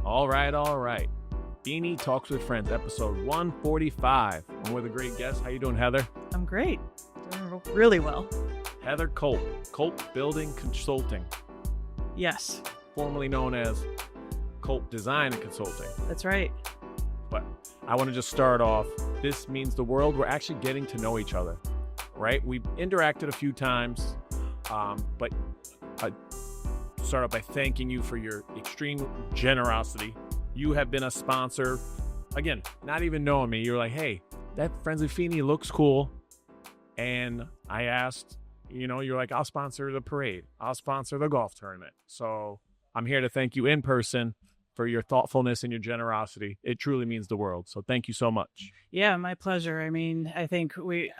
All right. Feeney Talks with Friends, episode 145. And with a great guest. How you doing, Heather? I'm great. Doing really well. Heather Colp, Colp Building Consulting. Yes. Formerly known as Colp Design and Consulting. That's right. But I want to just start off. This means the world. We're actually getting to know each other, right? We've interacted a few times, but I start off by thanking you for your extreme generosity. You have been a sponsor. Again, not even knowing me. You're like, hey, that Friends with Feeney looks cool. And I asked, you're like, I'll sponsor the parade. I'll sponsor the golf tournament. So I'm here to thank you in person for your thoughtfulness and your generosity. It truly means the world. So thank you so much. Yeah, my pleasure. I mean, I think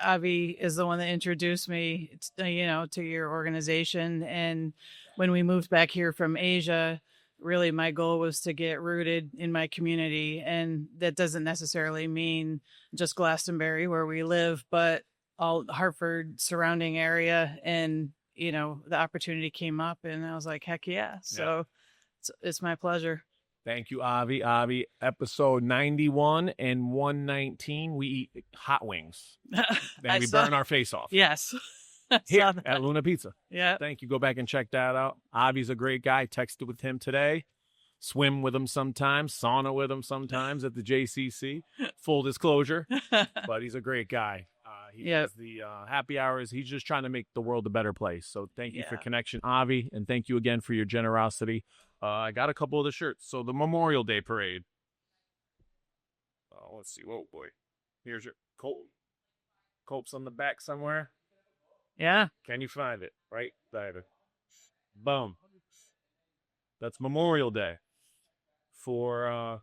Avi is the one that introduced me, to your organization. And when we moved back here from Asia, really my goal was to get rooted in my community. And that doesn't necessarily mean just Glastonbury where we live, but all Hartford surrounding area. And, the opportunity came up and I was like, heck yeah. So it's my pleasure. Thank you, Avi. Avi, episode 91 and 119, we eat hot wings. Then we burn our face off. Yes. Here at Luna Pizza. Yeah. Thank you. Go back and check that out. Avi's a great guy. Texted with him today. Swim with him sometimes. Sauna with him sometimes at the JCC. Full disclosure. But he's a great guy. He has the happy hours. He's just trying to make the world a better place. So thank you for connection, Avi. And thank you again for your generosity. I got a couple of the shirts. So the Memorial Day Parade. Let's see. Whoa, boy. Here's your Colp. Colp's on the back somewhere. Yeah. Can you find it? Right there. Boom. That's Memorial Day for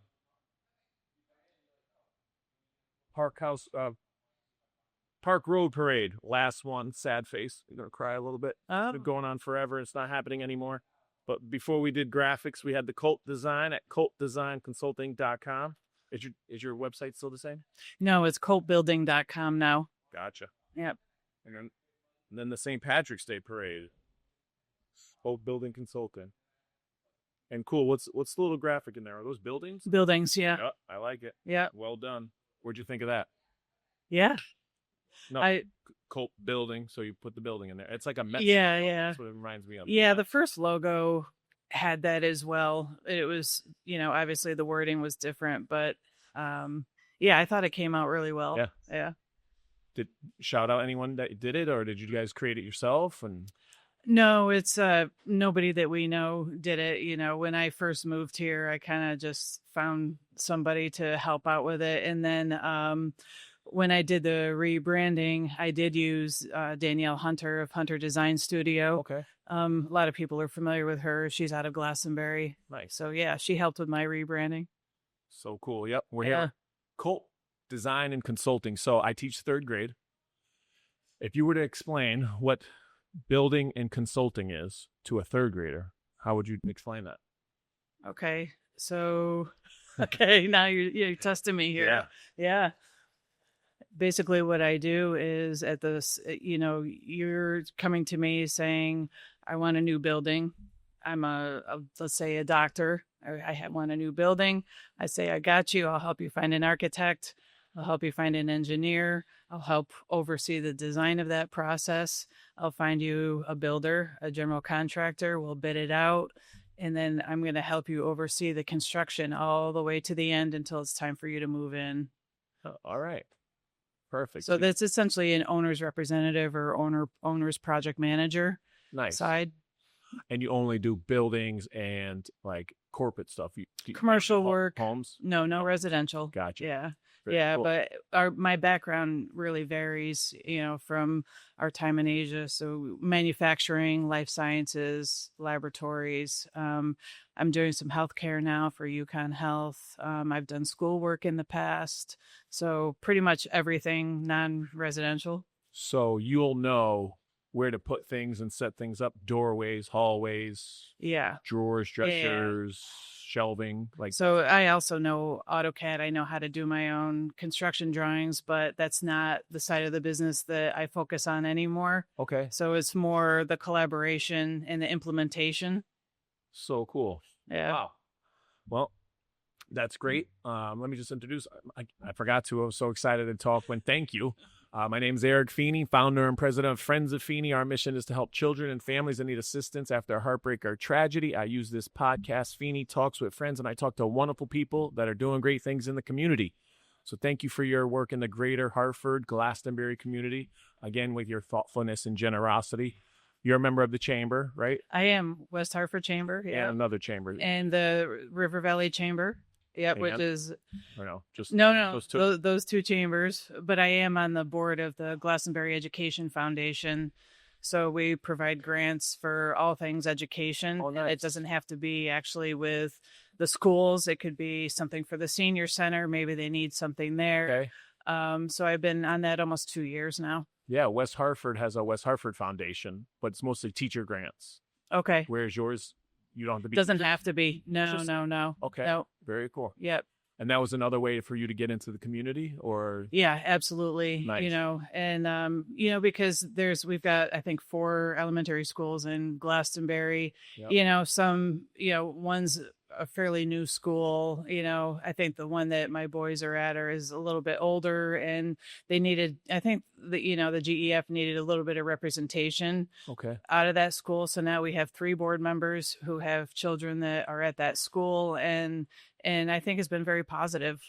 Park Road Parade. Last one. Sad face. You're going to cry a little bit. Oh. It's been going on forever. It's not happening anymore. But before we did graphics, we had the Colp Design at colpdesignconsulting.com. Is your website still the same? No, it's colpbuilding.com now. Gotcha. Yep. And then the St. Patrick's Day Parade. Colp Building Consulting. And cool. What's the little graphic in there? Are those buildings? Buildings, yeah. Yep, I like it. Yeah. Well done. Where'd you think of that? Yeah. No, Colp Building. So you put the building in there. It's like a Met. Yeah. That's what it reminds me of. Yeah, the first logo had that as well. It was, obviously the wording was different, but I thought it came out really well. Yeah. Did shout out anyone that did it, or did you guys create it yourself? And no, it's nobody that we know did it. When I first moved here, I kind of just found somebody to help out with it. And then when I did the rebranding, I did use Danielle Hunter of Hunter Design Studio. Okay. A lot of people are familiar with her. She's out of Glastonbury. Nice. So yeah, she helped with my rebranding. So cool. Yep. We're here. Colp Design and Consulting. So I teach third grade. If you were to explain what building and consulting is to a third grader, how would you explain that? Okay. So, now you're testing me here. Yeah. Basically what I do is at this, you're coming to me saying, I want a new building. I'm let's say a doctor. I want a new building. I say, I got you. I'll help you find an architect. I'll help you find an engineer. I'll help oversee the design of that process. I'll find you a builder, a general contractor. We'll bid it out. And then I'm going to help you oversee the construction all the way to the end until it's time for you to move in. Oh, all right. Perfect. So that's essentially an owner's representative or owner's project manager side. And you only do buildings and like corporate stuff. Commercial work. Homes? No residential. Gotcha. Yeah. Very cool. But my background really varies, from our time in Asia. So manufacturing, life sciences, laboratories. I'm doing some healthcare now for UConn Health. I've done schoolwork in the past. So pretty much everything non-residential. So you'll know where to put things and set things up, doorways, hallways, drawers, dressers, shelving. So I also know AutoCAD. I know how to do my own construction drawings, but that's not the side of the business that I focus on anymore. Okay. So it's more the collaboration and the implementation. So cool. Yeah. Wow. Well, That's great. Let me just introduce. I forgot to. I was so excited to talk. When thank you. My name is Eric Feeney, founder and president of Friends of Feeney. Our mission is to help children and families that need assistance after a heartbreak or tragedy. I use this podcast, Feeney Talks with Friends, and I talk to wonderful people that are doing great things in the community. So thank you for your work in the greater Hartford, Glastonbury community, again, with your thoughtfulness and generosity. You're a member of the chamber, right? I am West Hartford Chamber. Yeah. And another chamber. And the River Valley Chamber. Yep, And? which is Or no, just no, those two? those two chambers. But I am on the board of the Glastonbury Education Foundation. So we provide grants for all things education. Oh, nice. It doesn't have to be actually with the schools. It could be something for the senior center. Maybe they need something there. Okay. So I've been on that almost 2 years now. Yeah, West Hartford has a West Hartford Foundation, but it's mostly teacher grants. Okay. Whereas yours, you don't have to be. Doesn't have to be. No. Okay. No. Very cool. Yep. And that was another way for you to get into the community, or? Yeah, absolutely. Nice. Because we've got, I think, 4 elementary schools in Glastonbury, Yep. One's a fairly new school. I think the one that my boys are at is a little bit older, and they needed, I think the GEF needed a little bit of representation Okay. out of that school. So now we have 3 board members who have children that are at that school, and I think it's been very positive.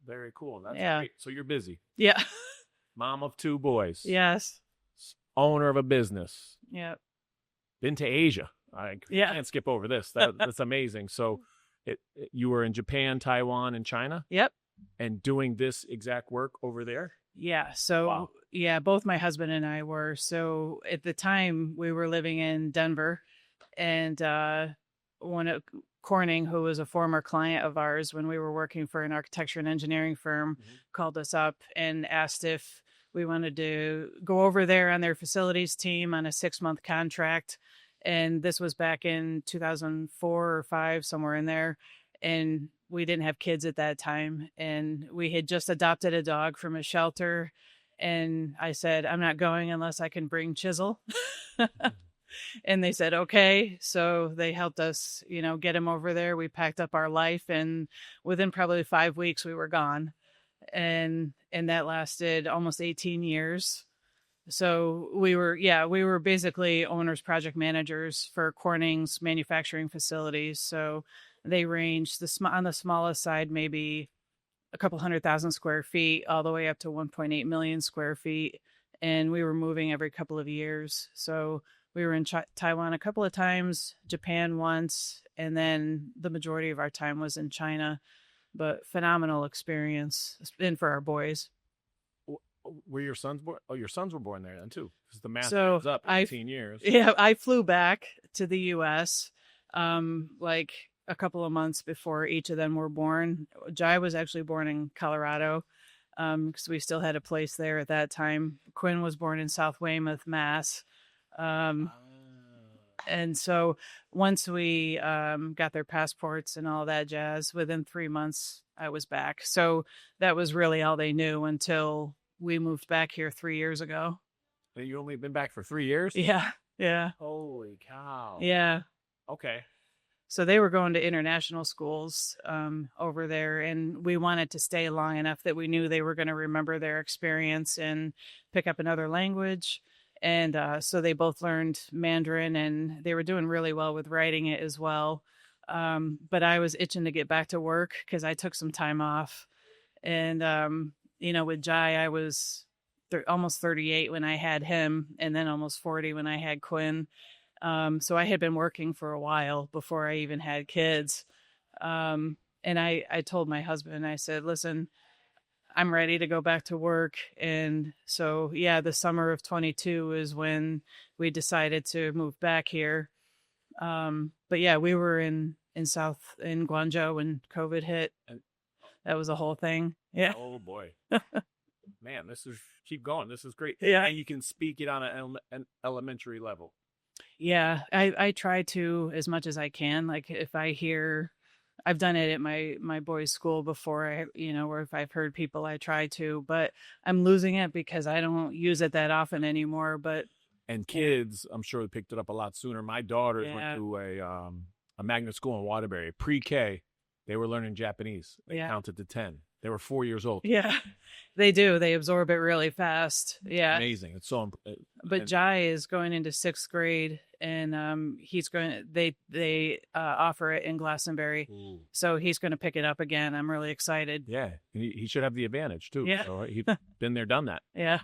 Very cool. That's Yeah. great. So you're busy. Yeah. Mom of 2 boys. Yes. Owner of a business. Yeah. Been to Asia. I Yeah. can't skip over this. That's amazing. So you were in Japan, Taiwan, and China? Yep. And doing this exact work over there? Yeah. So, Wow. yeah, both my husband and I were. So at the time we were living in Denver, and one of Corning, who was a former client of ours when we were working for an architecture and engineering firm, called us up and asked if we wanted to go over there on their facilities team on a 6-month contract. And this was back in 2004 or 5, somewhere in there. And we didn't have kids at that time. And we had just adopted a dog from a shelter. And I said, I'm not going unless I can bring Chisel. And they said, okay. So they helped us, get him over there. We packed up our life, and within probably 5 weeks, we were gone. And that lasted almost 18 years. So we were basically owners, project managers for Corning's manufacturing facilities. So they ranged on the smallest side, maybe a couple 100,000 square feet, all the way up to 1.8 million square feet. And we were moving every couple of years. So we were in Taiwan a couple of times, Japan once, and then the majority of our time was in China. But phenomenal experience, and for our boys. Were your sons born? Oh, your sons were born there then too. Because the math So is up 18 years. Yeah, I flew back to the U.S. Like a couple of months before each of them were born. Jai was actually born in Colorado, because we still had a place there at that time. Quinn was born in South Weymouth, Mass. And so once we got their passports and all that jazz, within 3 months, I was back. So that was really all they knew until we moved back here 3 years ago. And you only been back for 3 years? Yeah. Yeah. Holy cow. Yeah. Okay. So they were going to international schools over there, and we wanted to stay long enough that we knew they were going to remember their experience and pick up another language. And so they both learned Mandarin, and they were doing really well with writing it as well. But I was itching to get back to work because I took some time off. And, with Jai, I was almost 38 when I had him, and then almost 40 when I had Quinn. So I had been working for a while before I even had kids. And I told my husband, I said, listen, I'm ready to go back to work. And so, the summer of 22 is when we decided to move back here. But we were in Guangzhou when COVID hit. That was a whole thing. Yeah. Oh boy. Man, keep going. This is great. Yeah. And you can speak it on an elementary level. Yeah. I try to as much as I can. Like if I hear, I've done it at my boys' school before, or if I've heard people, I try to, but I'm losing it because I don't use it that often anymore. And kids, I'm sure they picked it up a lot sooner. My daughters went to a magnet school in Waterbury, pre-K. They were learning Japanese. They counted to 10. They were 4 years old. Yeah, they do. They absorb it really fast. Yeah. Amazing. It's so. But Jai is going into 6th grade, and he's going. They offer it in Glastonbury, so he's going to pick it up again. I'm really excited. Yeah, he should have the advantage too. Yeah, so he's been there, done that. Yeah.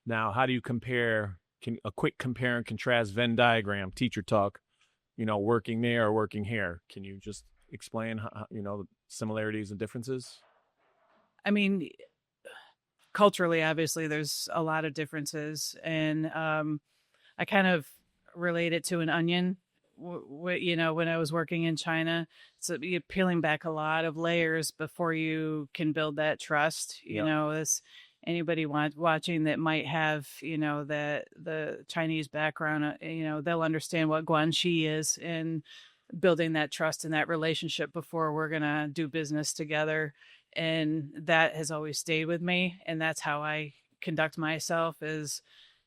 Now, how do you compare? A quick compare and contrast Venn diagram, teacher talk. Working there or working here. Can you just explain how, the similarities and differences? I mean, culturally, obviously, there's a lot of differences, and I kind of relate it to an onion. When I was working in China, so you're peeling back a lot of layers before you can build that trust. As anybody watching that might have, the Chinese background, they'll understand what Guanxi is, and building that trust and that relationship before we're going to do business together. And that has always stayed with me. And that's how I conduct myself is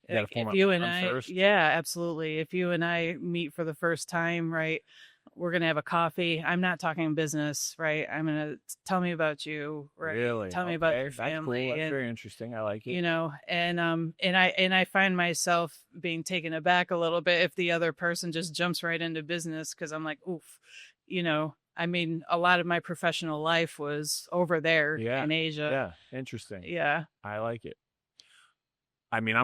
if you and I, first. Yeah, absolutely. If you and I meet for the first time, right, we're going to have a coffee. I'm not talking business, right? I'm going to tell me about you, right? Really? Tell me about your family. That's cool. That's very interesting. I like it. And I find myself being taken aback a little bit if the other person just jumps right into business, because I'm like, oof, I mean, a lot of my professional life was over there in Asia. Yeah, interesting. Yeah. I like it. I mean,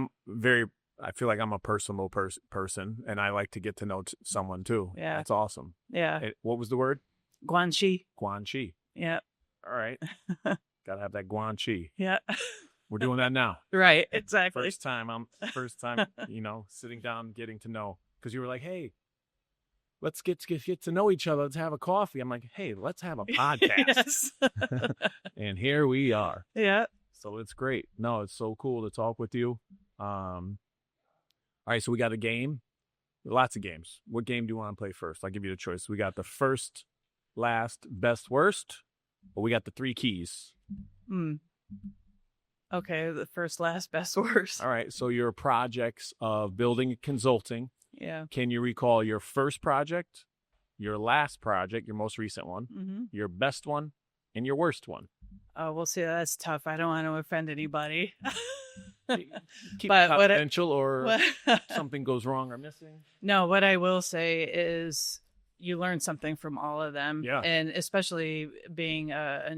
I feel like I'm a personal person, and I like to get to know someone too. Yeah. That's awesome. Yeah. What was the word? Guanxi. Guanxi. Yeah. All right. Got to have that Guanxi. Yeah. We're doing that now. Right. Exactly. First time, sitting down, getting to know, because you were like, hey, let's get to know each other. Let's have a coffee. I'm like, hey, let's have a podcast. Yes. And here we are. Yeah. So it's great. No, it's so cool to talk with you. All right, so we got a game. Lots of games. What game do you want to play first? I'll give you the choice. We got the first, last, best, worst, or we got the 3 keys. Okay, the first, last, best, worst. All right, so your projects of building and consulting. Yeah. Can you recall your first project, your last project, your most recent one, your best one, and your worst one? Oh, we'll see. That's tough. I don't want to offend anybody. Keep it confidential, or something goes wrong or missing. No, what I will say is you learn something from all of them. Yeah. And especially being a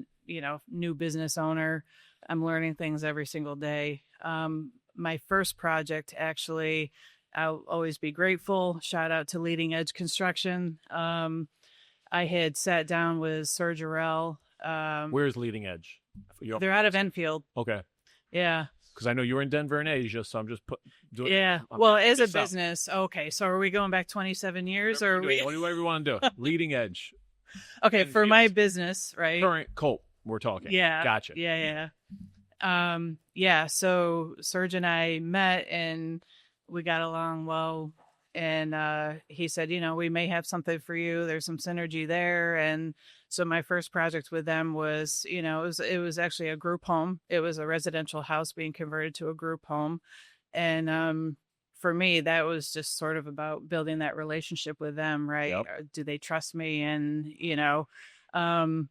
new business owner, I'm learning things every single day. My first project, actually, I'll always be grateful. Shout out to Leading Edge Construction. I had sat down with Sir Jarrell. Where's Leading Edge? They're out of Enfield. Okay. Yeah. Because I know you were in Denver and Asia, so I'm just doing. Yeah. Well, as a business, okay. So are we going back 27 years, or whatever you want to do? Leading Edge. Okay, for my business, right? Current Colp, we're talking. Yeah. Gotcha. Yeah. Yeah. So Serge and I met, and we got along well. And he said, we may have something for you. There's some synergy there. And so my first project with them was, it was actually a group home. It was a residential house being converted to a group home. And for me, that was just sort of about building that relationship with them, right? Yep. Do they trust me? And, and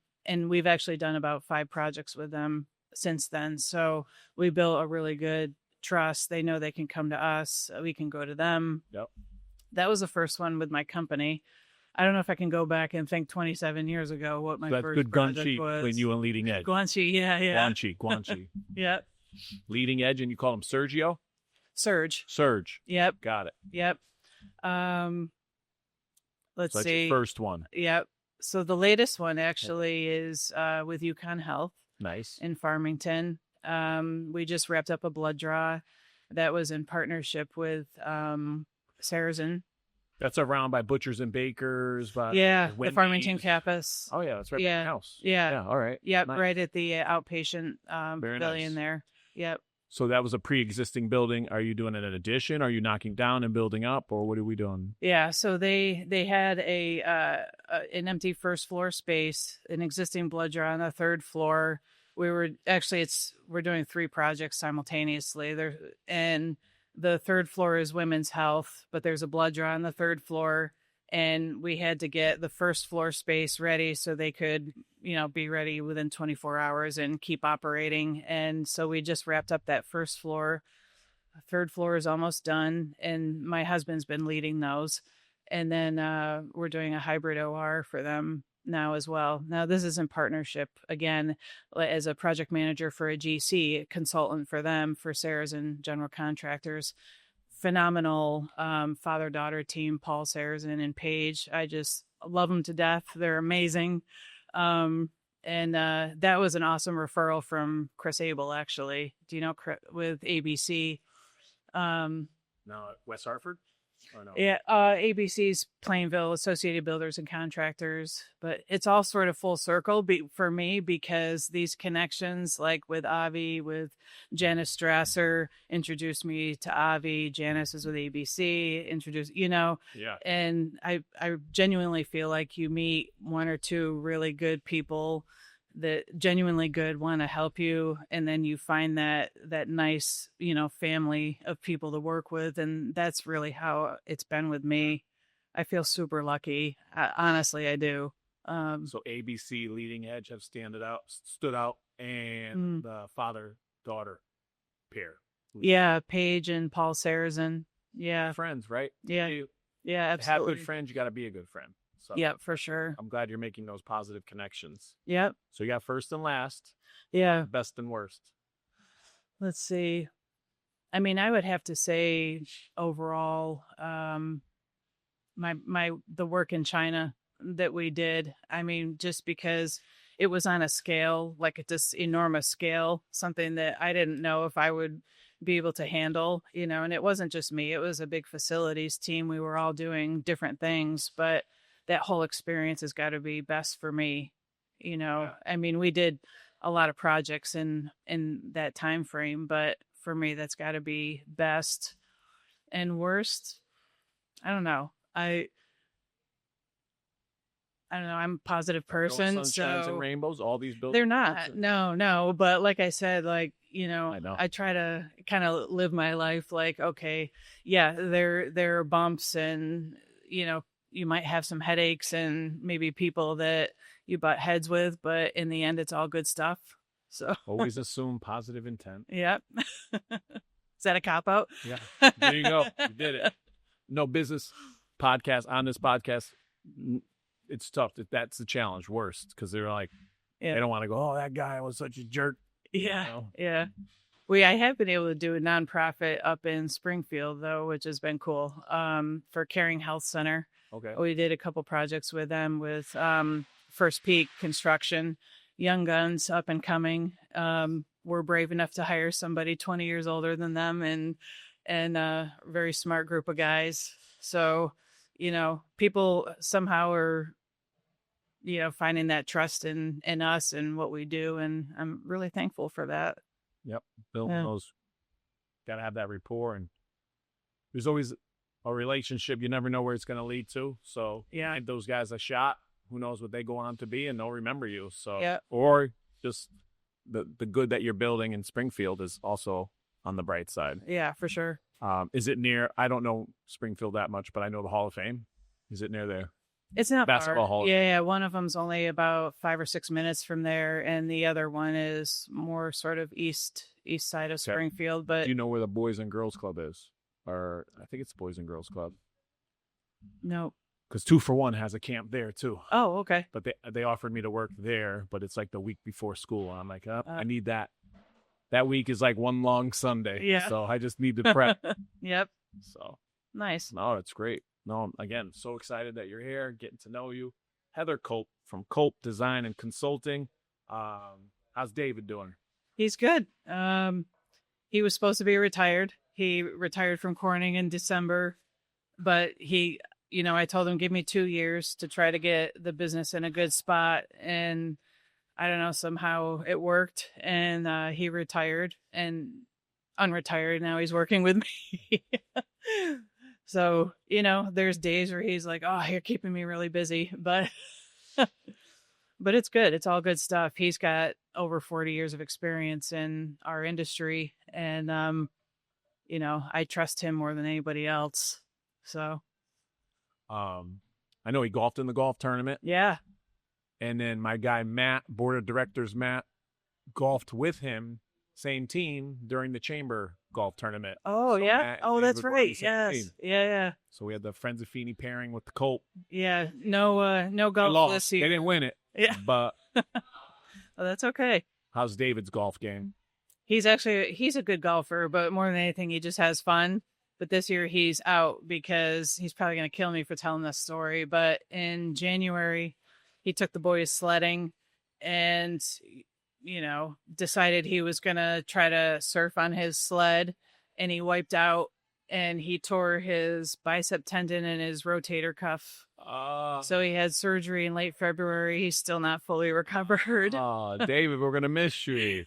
we've actually done about 5 projects with them since then. So we built a really good trust. They know they can come to us. We can go to them. Yep. That was the first one with my company. I don't know if I can go back and think 27 years ago what my first project was. When you were Leading Edge. Guanxi, yeah. Guanxi. Yep. Leading Edge, and you call him Sergio? Surge. Yep. Got it. Yep. Let's that's see. Your first one. Yep. So the latest one actually is with Yukon Health. Nice. In Farmington. We just wrapped up a blood draw that was in partnership with Sarazen. That's around by Butchers and Bakers. The Farmington campus. Oh, yeah. That's right by the house. Yeah. All right. Yep. Nice. Right at the outpatient pavilion there. Yep. So that was a pre-existing building. Are you doing an addition? Are you knocking down and building up, or what are we doing? Yeah. So they had an empty first floor space, an existing blood draw on the 3rd floor. We're doing 3 projects simultaneously and the 3rd floor is women's health, but there's a blood draw on the 3rd floor, and we had to get the first floor space ready so they could, be ready within 24 hours and keep operating. And so we just wrapped up that first floor. Third floor is almost done, and my husband's been leading those. And then we're doing a hybrid OR for them now as well. Now, this is in partnership, again, as a project manager for a GC, a consultant for them, for Saracen General Contractors. Phenomenal father-daughter team, Paul Saracen and Paige. I just love them to death. They're amazing. And that was an awesome referral from Chris Abel, actually. Do you know with ABC? No, West Hartford? Or no? Yeah, ABC's Plainville, Associated Builders and Contractors. But it's all sort of full circle for me, because these connections, like with Avi, with Janice Strasser, introduced me to Avi. Janice is with ABC, introduced, Yeah. And I genuinely feel like you meet one or two really good people that genuinely good, want to help you, and then you find that nice, family of people to work with. And that's really how it's been with me. I feel super lucky. Honestly, I do. So ABC, Leading Edge have stood out, and the father-daughter pair. Yeah, Paige and Paul Saracen. Yeah, friends, right? Yeah, yeah, absolutely. To have good friends, you got to be a good friend. So yeah, for sure. I'm glad you're making those positive connections. Yep. So you got first and last. Yeah. Best and worst. Let's see. I mean, I would have to say overall, the work in China that we did. I mean, just because it was on a scale, like at this enormous scale, something that I didn't know if I would be able to handle, and it wasn't just me. It was a big facilities team. We were all doing different things, but that whole experience has got to be best for me. Yeah. I mean, we did a lot of projects in that time frame, but for me, that's got to be best. And worst, I don't know. I don't know. I'm a positive person. No sunshines and rainbows, all these buildings. They're not. No. But like I said, I know. I try to kind of live my life like, okay, yeah, there are bumps, and, you might have some headaches and maybe people that you butt heads with, but in the end, it's all good stuff. So always assume positive intent. Yep. Is that a cop out? Yeah. There you go. You did it. No business podcast on this podcast. It's tough. That's the challenge. Worst, because they're like, they don't want to go, oh, that guy was such a jerk. Yeah. Yeah. I have been able to do a nonprofit up in Springfield, though, which has been cool, for Caring Health Center. Okay. We did a couple projects with them with First Peak Construction, young guns, up and coming. We're brave enough to hire somebody 20 years older than them, and a very smart group of guys. So, people somehow are, finding that trust in us and what we do. And I'm really thankful for that. Yep. Building those, got to have that rapport, and there's always a relationship. You never know where it's going to lead to. So give those guys a shot. Who knows what they go on to be, and they'll remember you. So, or just the good that you're building in Springfield is also on the bright side. Yeah, for sure. Is it near, I don't know Springfield that much, but I know the Hall of Fame. Is it near there? It's not basketball far. hall. Yeah. One of them's only about 5 or 6 minutes from there, and the other one is more sort of east side of Springfield. But do you know where the Boys and Girls Club is? Or I think it's Boys and Girls Club. No. Because 2 for 1 has a camp there too. Oh, okay. But they offered me to work there, but it's like the week before school, and I'm like, I need that. That week is like one long Sunday. Yeah. So I just need to prep. Yep. So nice. No, it's great. No, again, so excited that you're here, getting to know you. Heather Colp from Colp Design and Consulting. How's David doing? He's good. He was supposed to be retired. He retired from Corning in December, but I told him, give me 2 years to try to get the business in a good spot. And I don't know, somehow it worked, and he retired and unretired. Now he's working with me. So, there's days where he's like, oh, you're keeping me really busy, but it's good. It's all good stuff. He's got over 40 years of experience in our industry, and, I trust him more than anybody else. So, I know he golfed in the golf tournament. Yeah. And then my guy, Matt, board of directors, Matt, golfed with him, same team, during the chamber golf tournament. Oh, So yeah. Matt and Oh, Dave that's were on right. the same Yes. team. Yeah. So we had the Friends of Feeney pairing with the Colp. Yeah. No They golf lost. this They year. didn't win it. Yeah. But Oh, that's okay. how's David's golf game? He's a good golfer, but more than anything, he just has fun. But this year he's out because he's probably going to kill me for telling this story. But in January, he took the boys sledding and, decided he was going to try to surf on his sled, and he wiped out and he tore his bicep tendon and his rotator cuff. So he had surgery in late February. He's still not fully recovered. David, we're going to miss you.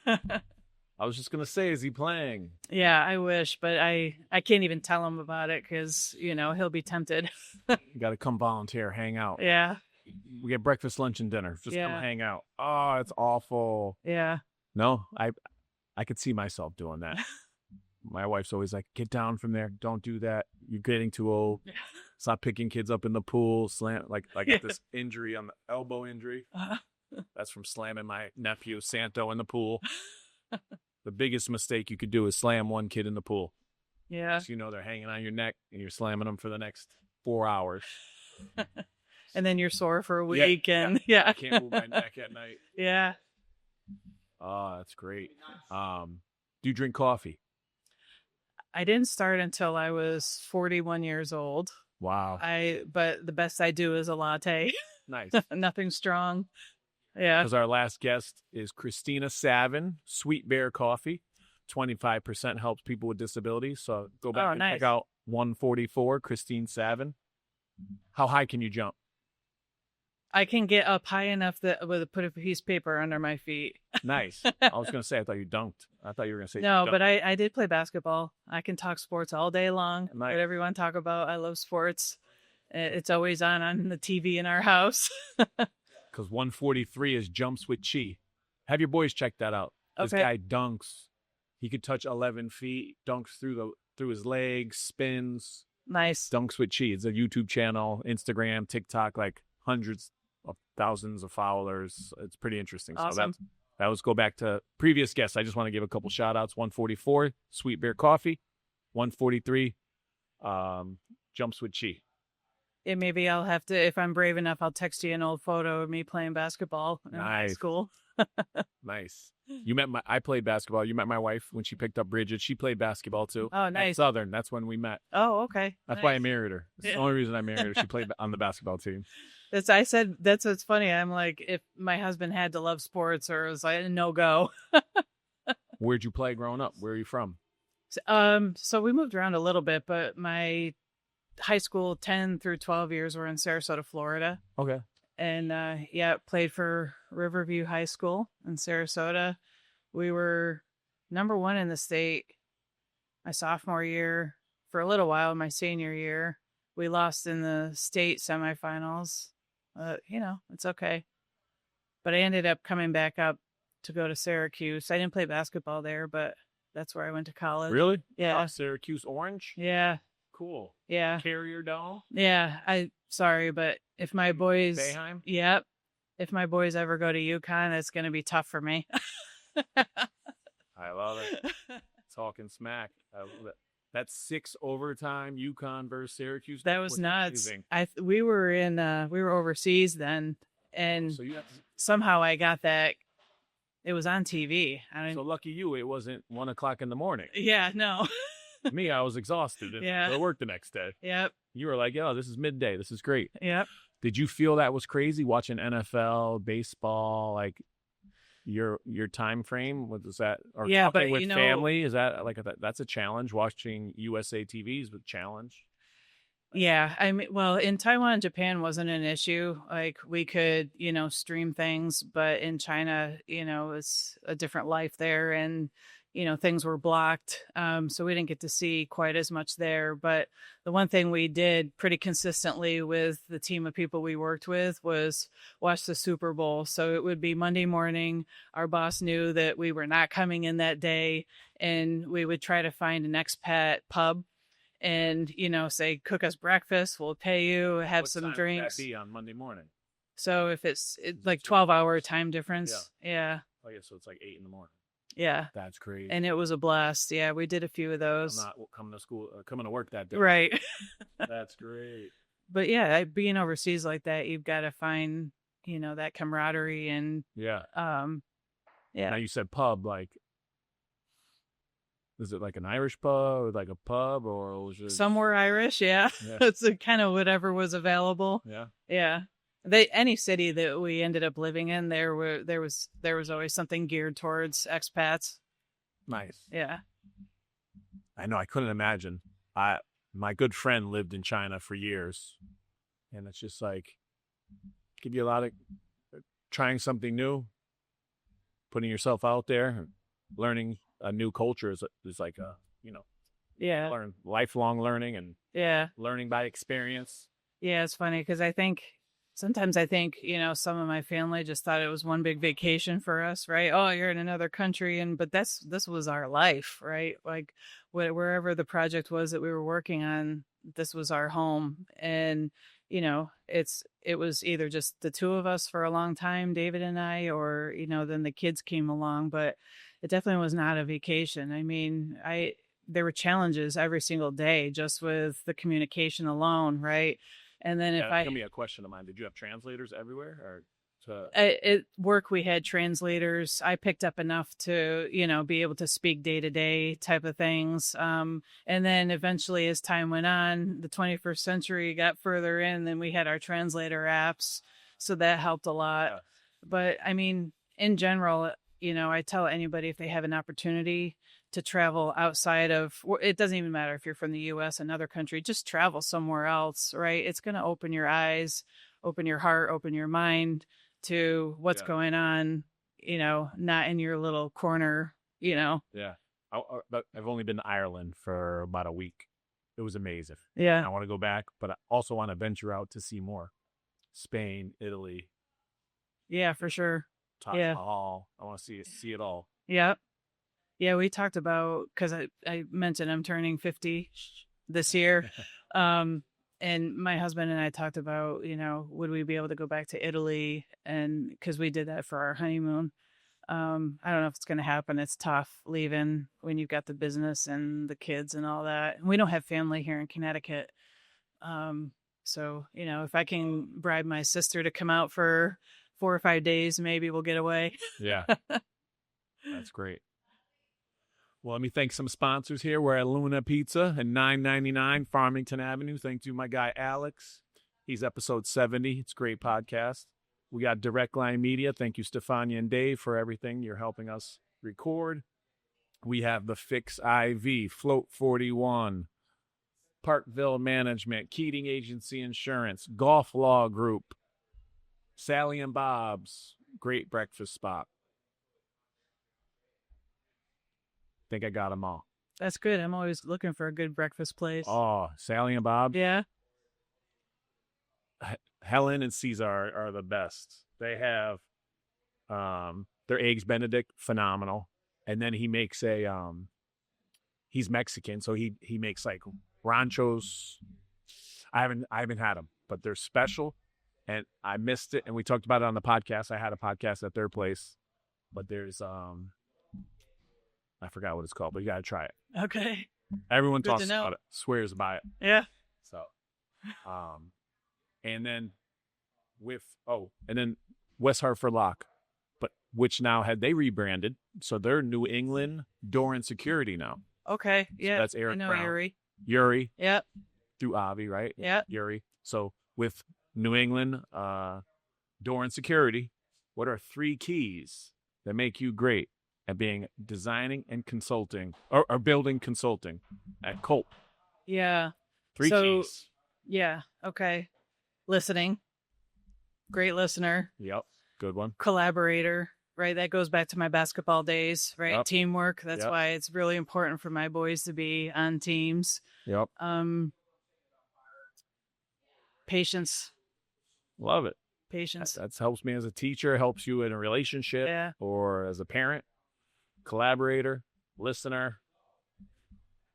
I was just going to say, is he playing? Yeah, I wish, but I can't even tell him about it because, he'll be tempted. You got to come volunteer, hang out. Yeah. We get breakfast, lunch, and dinner. Just come hang out. Oh, it's awful. Yeah. No, I could see myself doing that. My wife's always like, get down from there. Don't do that. You're getting too old. Stop picking kids up in the pool. Slam. Like I got this injury on the elbow injury. That's from slamming my nephew, Santo, in the pool. The biggest mistake you could do is slam one kid in the pool. Yeah. So they're hanging on your neck and you're slamming them for the next 4 hours. And then you're sore for a week. I can't move my neck at night. Yeah. Oh, that's great. Do you drink coffee? I didn't start until I was 41 years old. Wow. But the best I do is a latte. Nice. Nothing strong. Yeah. Because our last guest is Christina Savin, Sweet Bear Coffee. 25% helps people with disabilities. So go back and check out 144, Christine Savin. How high can you jump? I can get up high enough that put a piece of paper under my feet. Nice. I was going to say, I thought you dunked. I thought you were going to say no, but I did play basketball. I can talk sports all day long. Nice. Whatever you want to talk about. I love sports. It's always on the TV in our house. Because 143 is jumps with chi. Have your boys check that out. This guy dunks. He could touch 11 feet, dunks through his legs, spins. Nice. Dunks with chi. It's a YouTube channel, Instagram, TikTok, like hundreds of thousands of followers. It's pretty interesting. Awesome. So that was go back to previous guests. I just want to give a couple shout outs. 144, Sweet Bear Coffee. 143, jumps with chi. Yeah, maybe I'll have to, if I'm brave enough, I'll text you an old photo of me playing basketball in high school. Nice. I played basketball. You met my wife when she picked up Bridget. She played basketball too. Oh, nice. At Southern. That's when we met. Oh, okay. That's why I married her. It's the only reason I married her. She played on the basketball team. That's what's funny. I'm like, if my husband had to love sports or was like, no go. Where'd you play growing up? Where are you from? So we moved around a little bit, but my high school 10 through 12 years were in Sarasota, Florida. Okay. And played for Riverview High School in Sarasota. We were number 1 in the state my sophomore year. For a little while, my senior year, we lost in the state semifinals. It's okay. But I ended up coming back up to go to Syracuse. I didn't play basketball there, but that's where I went to college. Really? Yeah. Oh, Syracuse Orange? Yeah. Cool. Yeah. Carrier Dome? Yeah. Sorry, but if my boys... Bayheim? Yep. If my boys ever go to UConn, it's going to be tough for me. I love it. Talking smack. I love it. That's 6 overtime UConn versus Syracuse. That was nuts. Amazing. We were overseas then, and somehow I got that. It was on TV. So lucky you, it wasn't 1 o'clock in the morning. Yeah, no. Me, I was exhausted. Yeah. I worked the next day. Yep. You were like, this is midday. This is great. Yep. Did you feel that was crazy watching NFL, baseball, like your time frame? Was that or talking with family? Is that that's a challenge? Watching USA TV is a challenge. Yeah, I mean, well, in Taiwan and Japan wasn't an issue. Like we could, stream things, but in China, it's a different life there, and things were blocked. So we didn't get to see quite as much there. But the one thing we did pretty consistently with the team of people we worked with was watch the Super Bowl. So it would be Monday morning. Our boss knew that we were not coming in that day, and we would try to find an expat pub and, say, cook us breakfast, we'll pay you, have What some time drinks. would that be on Monday morning? So if it's like 12-hour time difference. Yeah. Oh yeah, so it's like 8 in the morning. Yeah. That's crazy. And it was a blast. Yeah, we did a few of those. I'm not coming to school, coming to work that day. Right. That's great. But yeah, being overseas like that, you've got to find, that camaraderie and Yeah. yeah. Now you said pub, like, is it like an Irish pub or like a pub or was it somewhere Irish? Yeah. It's kind of whatever was available. Yeah. Yeah. Any city that we ended up living in, there was always something geared towards expats. Nice. Yeah. I know. I couldn't imagine. My good friend lived in China for years, and it's just like give you a lot of trying something new, putting yourself out there, learning a new culture is like a lifelong learning and learning by experience. Yeah, it's funny because sometimes I think, some of my family just thought it was one big vacation for us, right? Oh, you're in another country. But this was our life, right? Like wherever the project was that we were working on, this was our home. And, it was either just the two of us for a long time, David and I, or, then the kids came along, but it definitely was not a vacation. I mean, there were challenges every single day just with the communication alone, right? And then that's gonna be a question of mine. Did you have translators everywhere, or at work we had translators? I picked up enough to be able to speak day to day type of things. And then eventually, as time went on, the 21st century got further in, then we had our translator apps, so that helped a lot. Yeah. But I mean, in general, I tell anybody if they have an opportunity to travel outside of, it doesn't even matter if you're from the U.S., another country, just travel somewhere else, right? It's going to open your eyes, open your heart, open your mind to what's going on, not in your little corner, Yeah. But I've only been to Ireland for about a week. It was amazing. Yeah. I want to go back, but I also want to venture out to see more. Spain, Italy. Yeah, for sure. Taj Mahal. I want to see it all. Yeah. Yeah, we talked about, because I mentioned I'm turning 50 this year. And my husband and I talked about, would we be able to go back to Italy? And because we did that for our honeymoon. I don't know if it's going to happen. It's tough leaving when you've got the business and the kids and all that. And we don't have family here in Connecticut. So, if I can bribe my sister to come out for 4 or 5 days, maybe we'll get away. Yeah. That's great. Well, let me thank some sponsors here. We're at Luna Pizza and 999 Farmington Avenue. Thank you, my guy, Alex. He's episode 70. It's a great podcast. We got Direct Line Media. Thank you, Stefania and Dave, for everything you're helping us record. We have the Fix IV, Float 41, Parkville Management, Keating Agency Insurance, Golf Law Group, Sally and Bob's, great breakfast spot. Think I got them all. That's good. I'm always looking for a good breakfast place. Oh, Sally and Bob's? Yeah. Helen and Caesar are the best. They have their eggs Benedict, phenomenal. And then he makes he's Mexican, so he makes like ranchos. I haven't had them, but they're special. And I missed it, and we talked about it on the podcast. I had a podcast at their place, but there's I forgot what it's called, but you got to try it. Okay. Everyone talks about it, swears by it. Yeah. So, and then and then West Hartford Lock, but which now they rebranded, so they're New England Door and Security now. Okay. Yeah. So that's Eric I know Brown. Yuri. Yep. Through Avi, right? Yeah. Yuri. So with New England Door and Security, what are 3 keys that make you great at being designing and consulting or building consulting at Colp? Yeah. 3 keys. Yeah. Okay. Listening. Great listener. Yep. Good one. Collaborator. Right. That goes back to my basketball days, right? Yep. Teamwork. That's why it's really important for my boys to be on teams. Yep. Patience. Love it. Patience. That helps me as a teacher, helps you in a relationship or as a parent. Collaborator, listener.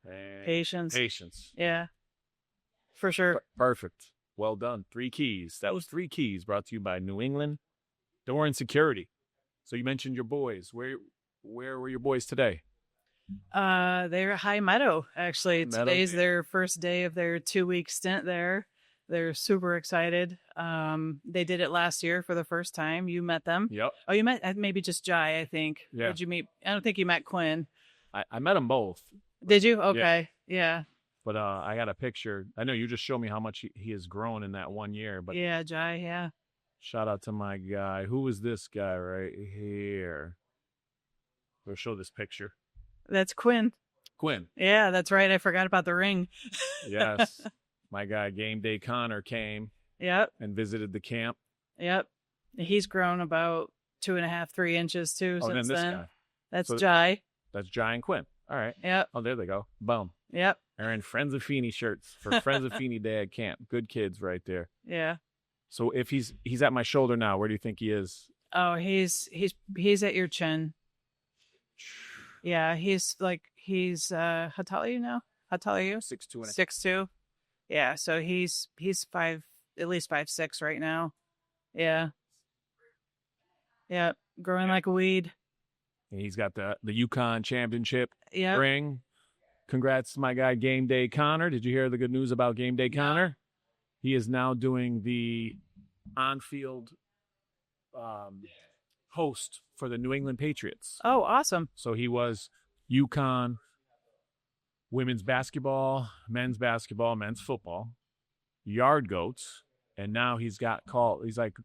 And patience. Patience. Yeah, for sure. Perfect. Well done. 3 keys. That was 3 keys brought to you by New England Door and Security. So you mentioned your boys. Where were your boys today? They're at High Meadow, actually. Meadow Today's Day. their first day of their 2-week stint there. They're super excited. They did it last year for the first time. You met them. Yep. Oh, you met maybe just Jai, I think. Yeah. Did you meet? I don't think you met Quinn. I met them both. Did you? Okay. Yeah. But I got a picture. I know you just showed me how much he has grown in that 1 year. But Yeah, Jai, yeah. shout out to my guy. Who is this guy right here? We'll show this picture. That's Quinn. Quinn. Yeah, that's right. I forgot about the ring. Yes. My guy, Game Day Connor, came Yep. and visited the camp. Yep. He's grown about 2.5, 3 inches too Oh, since then this then. guy. That's So- Jai. That's Giant Quinn. All right. Yep. Oh, there they go. Boom. Yep. They're in Friends of Feeney shirts for Friends of Feeney Day at camp. Good kids right there. Yeah. So if he's at my shoulder now, where do you think he is? Oh, he's at your chin. Yeah, he's how tall are you now? How tall are you? 6'2". 6'2". Yeah, so he's 5, at least 5'6" right now. Yeah. Yeah, growing like a weed. And he's got the Yukon Championship Yeah. ring. Congrats to my guy Game Day Connor. Did you hear the good news about Game Day Connor? He is now doing the on-field host for the New England Patriots. Oh, awesome. So he was Yukon women's basketball, men's football, yard goats, and now he's like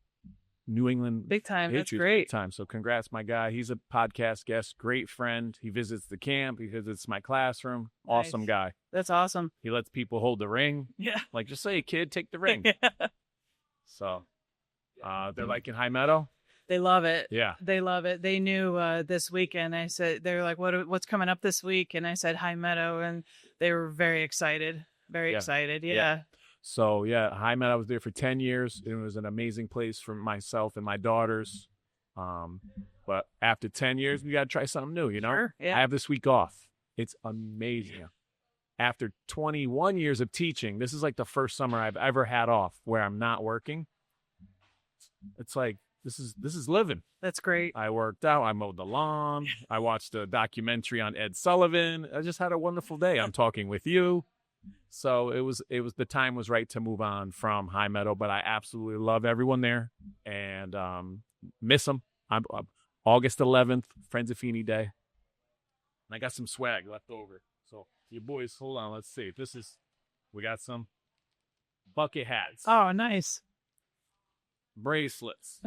New England Big time. That's Patriots great. big time. So congrats, my guy. He's a podcast guest, great friend. He visits the camp. He visits my classroom. Nice. Awesome guy. That's awesome. He lets people hold the ring. Yeah. Like, just say, kid, take the ring. Yeah. So they're like in High Meadow. They love it. Yeah. They love it. They knew this weekend. I said, they're like, what's coming up this week? And I said, High Meadow. And they were very excited. Very excited. Yeah. So, High Meadow, I was there for 10 years. It was an amazing place for myself and my daughters. But after 10 years, we got to try something new, you know? Sure, yeah. I have this week off. It's amazing. After 21 years of teaching, this is like the first summer I've ever had off where I'm not working. It's like, this is living. That's great. I worked out. I mowed the lawn. I watched a documentary on Ed Sullivan. I just had a wonderful day. I'm talking with you. So it was the time was right to move on from High Meadow, but I absolutely love everyone there and miss them. I'm August 11th, Friends of Feeney Day. And I got some swag left over. So you boys, hold on. Let's see. We got some bucket hats. Oh, nice. Bracelets.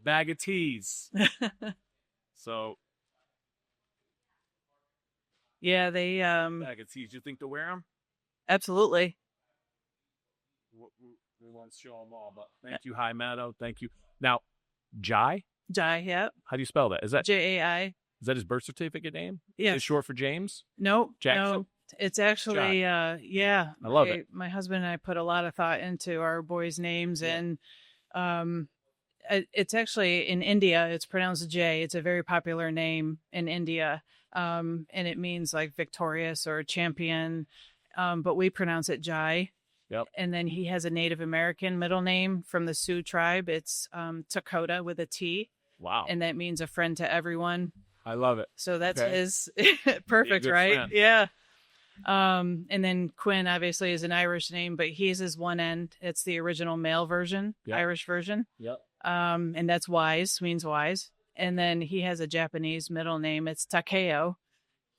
Bag of teas. So Yeah, they bag of teas. You think to wear them? absolutely. We won't show them all, but thank you, High Meadow. Thank you. Now, Jai, Jai, yeah. how do you spell that? Is that Jai. his birth certificate name? Yeah. Is it short for James? No, Jackson? no. It's actually yeah. I love it. My husband and I put a lot of thought into our boys' names and it's actually in India, it's pronounced Jay. It's a very popular name in India. And it means like victorious or champion. But we pronounce it Jai. Yep. And then he has a Native American middle name from the Sioux tribe. It's Dakota with a T. Wow. And that means a friend to everyone. I love it. So that's Okay. his perfect, Be a good right? friend. Yeah. And then Quinn obviously is an Irish name, but he's his one end. It's the original male version, Yep. Irish version. Yep. And that's wise, means wise. And then he has a Japanese middle name. It's Takeo,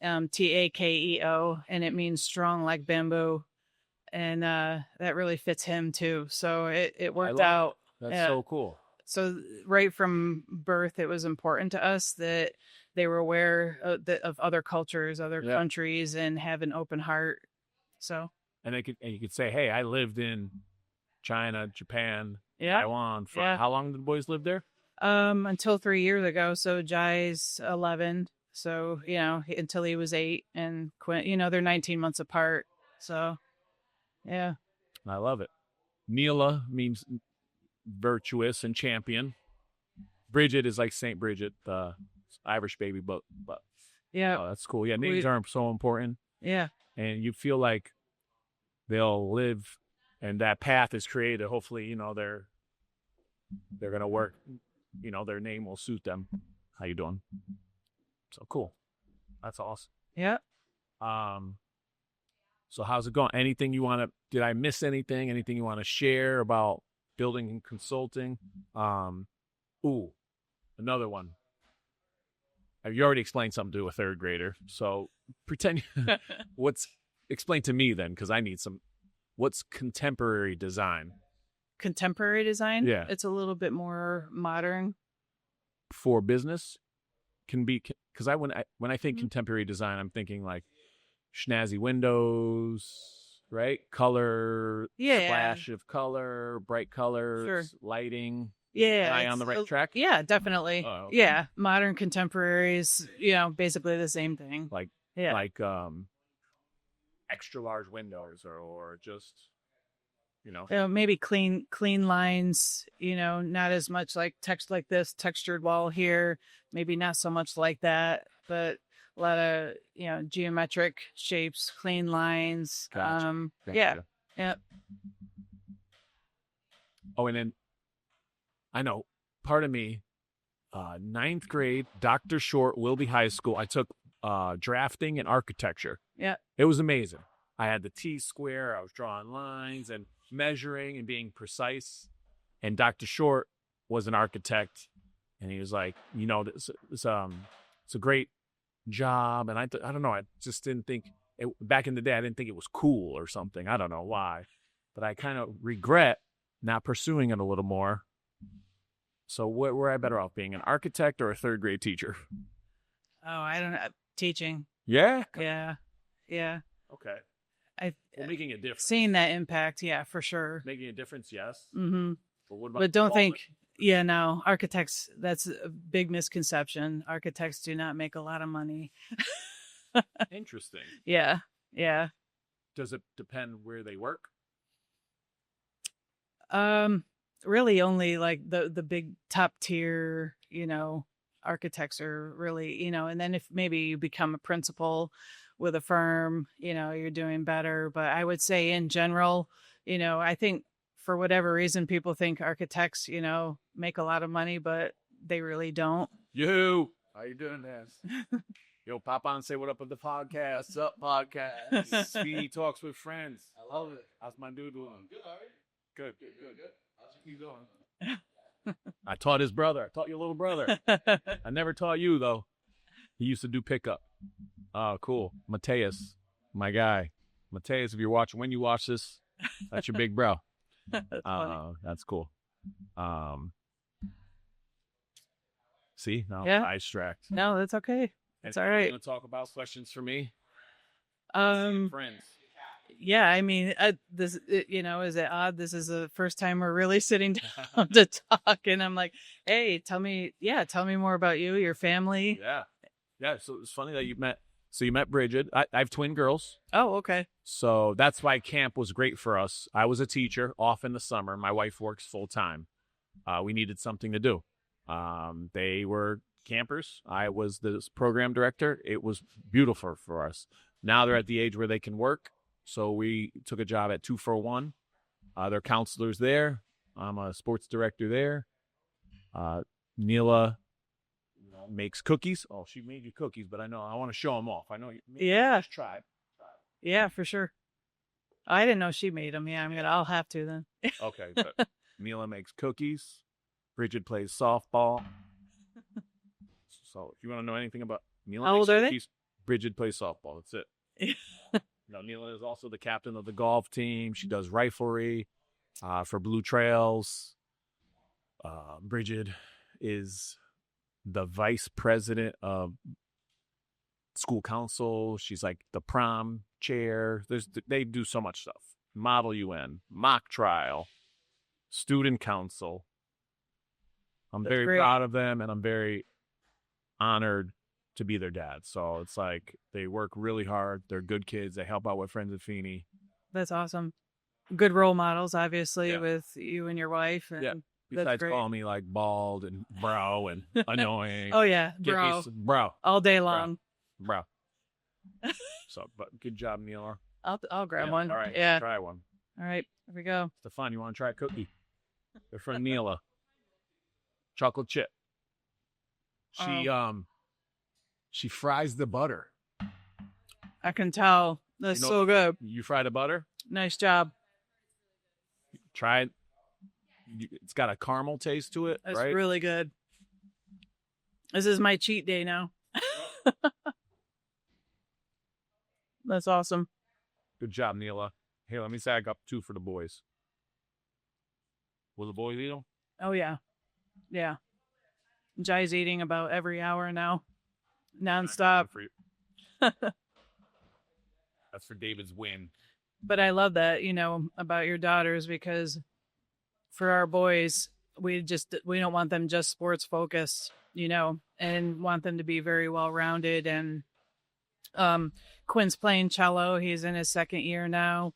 Takeo, and it means strong like bamboo. And that really fits him too. So it worked out. That's Yeah. so cool. So right from birth, it was important to us that they were aware of other cultures, other Yeah. countries, and have an open heart. So And you could say, hey, I lived in China, Japan, yeah, Taiwan. Yeah. How long did the boys live there? until 3 years ago. So Jai's 11. So until he was 8, and Quinn, they're 19 months apart. So yeah, I love it. Neila means virtuous and champion. Bridget is like Saint Bridget, the Irish baby, but yeah. oh, that's cool. Yeah, names are so important. Yeah. And you feel like they'll live, and that path is created. Hopefully, they're gonna work. Their name will suit them. How you doing? So cool. That's awesome. Yeah. So how's it going? Anything you want to? Did I miss anything? Anything you want to share about building and consulting? Another one. You already explained something to a third grader. So pretend. Explain to me then, because I need some. What's contemporary design? Contemporary design? Yeah. It's a little bit more modern. For business, can be, because when I think contemporary design, I'm thinking like snazzy windows, right? Color, splash of color, bright colors, lighting. Yeah. Am I on the right track? Yeah, definitely. Oh, okay. Yeah. Modern contemporaries, basically the same thing. Like extra large windows or just, maybe clean lines, not as much like text like this, textured wall here, maybe not so much like that, but a lot of, geometric shapes, clean lines. Gotcha. Yeah. Oh, and then I know part of me, 9th grade, Dr. Short, Wilby High School, I took drafting and architecture. Yeah. It was amazing. I had the T-square. I was drawing lines and measuring and being precise. And Dr. Short was an architect, and he was like, it's a great job. And I don't know. I just didn't think back in the day. I didn't think it was cool or something. I don't know why, but I kind of regret not pursuing it a little more. So were I better off being an architect or a third grade teacher? Oh, I don't know. Teaching. Yeah. Yeah. Yeah. Okay. Making a difference. Seeing that impact, yeah, for sure. Making a difference, yes. Mm-hmm. But don't think, no, architects, that's a big misconception. Architects do not make a lot of money. Interesting. Yeah. Yeah. Does it depend where they work? Really only like the big top tier, architects are really, and then if maybe you become a principal with a firm, you're doing better. But I would say in general, I think for whatever reason, people think architects, make a lot of money, but they really don't. Yo, how you doing, Naz? Yo, pop on and say what up with the podcast. What's up, podcast? Feeney talks with friends. I love it. How's my dude doing? Good, all right. Good. How's you keep going? I taught his brother. I taught your little brother. I never taught you, though. He used to do pickup. Oh, cool. Mateus, my guy. Mateus, if you're watching, when you watch this, that's your big bro. That's funny. That's cool. See, now Yeah. I distract. No, that's okay. It's all right. Going to talk about questions for me? Friends. Yeah, I mean, is it odd? This is the first time we're really sitting down to talk, and I'm like, hey, tell me more about you, your family. Yeah. So it's funny that you met Bridget. I have twin girls. Oh, okay. So that's why camp was great for us. I was a teacher off in the summer. My wife works full time. We needed something to do. They were campers. I was the program director. It was beautiful for us. Now they're at the age where they can work. So we took a job at 241. They're counselors there. I'm a sports director there. Neila makes cookies. Oh, she made you cookies, but I want to show them off. I know you. Yeah. Just try. Yeah, for sure. I didn't know she made them. Yeah, I'll have to then. Okay. But Neila makes cookies. Bridget plays softball. So if you want to know anything about Neila, how old are they? Bridget plays softball. That's it. Neila is also the captain of the golf team. She does riflery for Blue Trails. Bridget is the vice president of school council. She's like the prom chair. They do so much stuff. Model UN, mock trial, student council. I'm very proud of them, and I'm very honored to be their dad. So it's like they work really hard. They're good kids. They help out with friends at Feeney. That's awesome. Good role models, obviously, with you and your wife. And besides calling me like bald and bro and annoying. Oh yeah, bro. Bro. All day long. Bro. So, but good job, Neila. I'll grab Yeah, one. All right. Yeah. Try one. All right. Here we go. Stefan, you want to try a cookie? They're from Neila. Chocolate chip. She fries the butter. I can tell. That's so good. You fry the butter? Nice job. Try it. It's got a caramel taste to it, That's right? really good. This is my cheat day now. That's awesome. Good job, Neila. Here, let me say I got 2 for the boys. Will the boys eat them? Oh, yeah. Yeah. Jai's eating about every hour now. Nonstop. That's for David's win. But I love that, about your daughters, because for our boys, we don't want them just sports focused, and want them to be very well rounded. And Quinn's playing cello. He's in his 2nd year now.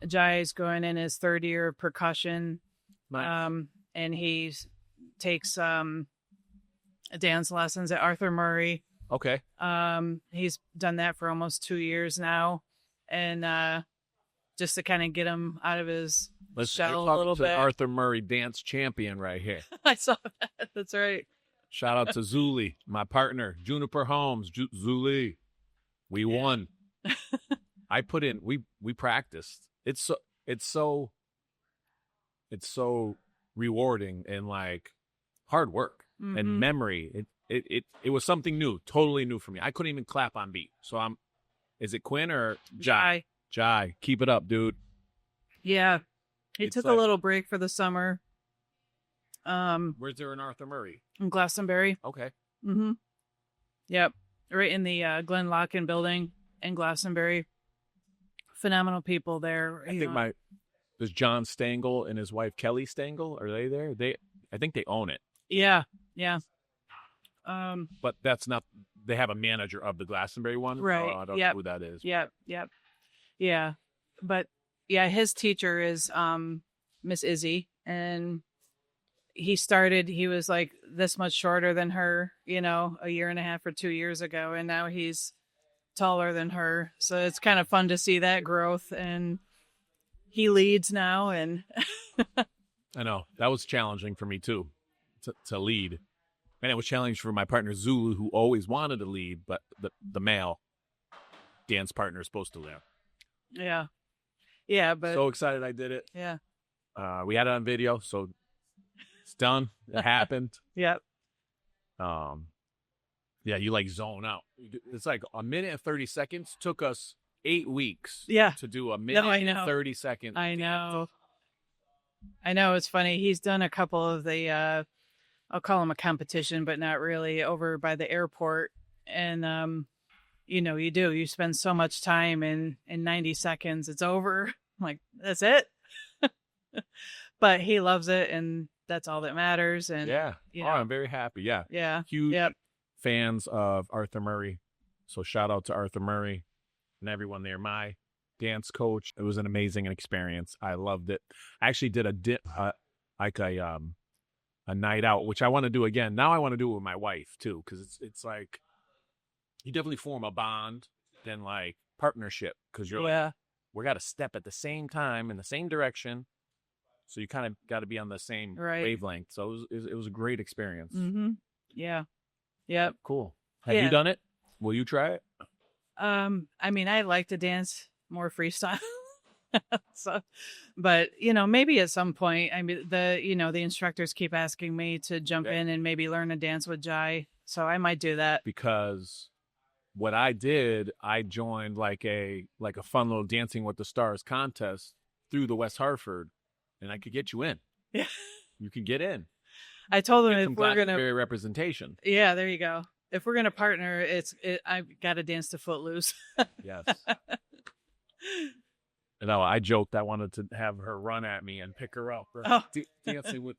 Jai's going in his 3rd year of percussion. Nice. And he takes dance lessons at Arthur Murray. Okay. He's done that for almost 2 years now. And just to kind of get him out of his shell a little bit. Arthur Murray, dance champion right here. I saw that. That's right. Shout out to Zuli, my partner, Juniper Holmes. Zuli, we won. I put in. We practiced. It's so rewarding and like hard work and memory. It was something new, totally new for me. I couldn't even clap on beat. So is it Quinn or Jai? Jai, keep it up, dude. Yeah. He took a little break for the summer. Where's there in Arthur Murray? In Glastonbury. Okay. Mm-hmm. Yep. Right in the Glen Locken building in Glastonbury. Phenomenal people there. I think there's John Stengel and his wife Kelly Stengel. Are they there? I think they own it. Yeah. Yeah. But that's not. They have a manager of the Glastonbury one, right? I don't know who that is. Yep. Yeah, but yeah, his teacher is Miss Izzy, and he was like this much shorter than her, a year and a half or 2 years ago, and now he's taller than her. So it's kind of fun to see that growth, and he leads now, and I know that was challenging for me too, to lead. And it was challenging for my partner Zulu, who always wanted to lead, but the male dance partner is supposed to lead. Yeah, but so excited I did it. Yeah. We had it on video, so it's done. It happened. Yep. Yeah, you like zone out. It's like a minute and 30 seconds. Took us 8 weeks. Yeah. To do a minute and 30 seconds. I know. It's funny. He's done a couple of the I'll call them a competition, but not really, over by the airport. And, you spend so much time in 90 seconds, it's over. I'm like, that's it. But he loves it, and that's all that matters. And yeah. I'm very happy. Yeah. Yeah. Huge fans of Arthur Murray. So shout out to Arthur Murray and everyone there. My dance coach. It was an amazing experience. I loved it. I actually did a night out, which I want to do again. Now I want to do it with my wife too, because it's like you definitely form a bond, then like partnership, because you're like, we got to step at the same time in the same direction, so you kind of got to be on the same wavelength. So it was a great experience. Mm-hmm. Yeah. Yep. Cool. Have you done it? Will you try it? I like to dance more freestyle. So, but maybe at some point, the instructors keep asking me to jump in and maybe learn a dance with Jai, so I might do that. Because what I did, I joined like a fun little Dancing with the Stars contest through the West Hartford, and I could get you in. Yeah, you can get in. I told them if we're gonna representation. Yeah, there you go. If we're gonna partner, I've got to dance to Footloose. Yes. No, I joked I wanted to have her run at me and pick her up. Dancing with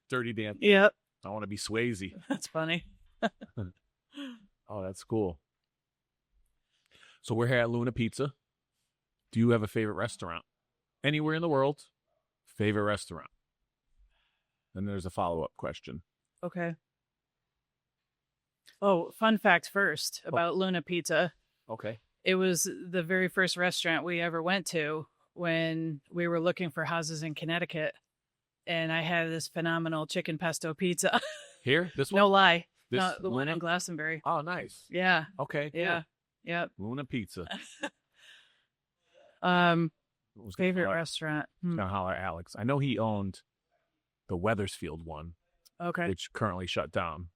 Dirty Dancing. Yep. I want to be Swayze. That's funny. Oh, that's cool. So we're here at Luna Pizza. Do you have a favorite restaurant? Anywhere in the world? Favorite restaurant? Then there's a follow-up question. Okay. Oh, fun fact first about Luna Pizza. Okay. It was the very first restaurant we ever went to when we were looking for houses in Connecticut. And I had this phenomenal chicken pesto pizza. Here? This one? No lie. This No, the one Luna? in Glastonbury. Oh, nice. Yeah. Okay. Cool. Yeah. Yep. Luna Pizza. Favorite restaurant. Gonna holler at Alex. I know he owned the Wethersfield one, Okay. which currently shut down.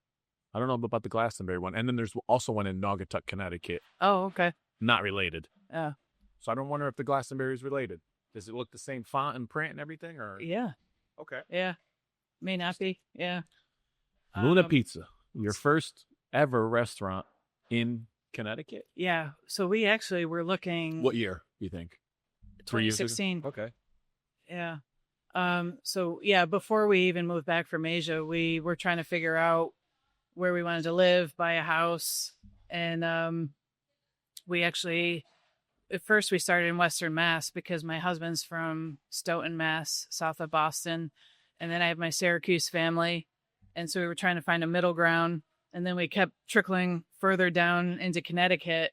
I don't know about the Glastonbury one. And then there's also one in Naugatuck, Connecticut. Oh, okay. Not related. Oh. So I don't wonder if the Glastonbury is related. Does it look the same font and print and everything? Or Yeah. okay. Yeah. May not be. Yeah. Luna Pizza, your first ever restaurant in Connecticut. Yeah. So we actually were looking. What year do you think? 3 years ago? 2016. Okay. Yeah. So yeah, before we even moved back from Asia, we were trying to figure out where we wanted to live, buy a house. And we actually, at first we started in Western Mass because my husband's from Stoughton, Mass, south of Boston. And then I have my Syracuse family. And so we were trying to find a middle ground. And then we kept trickling further down into Connecticut.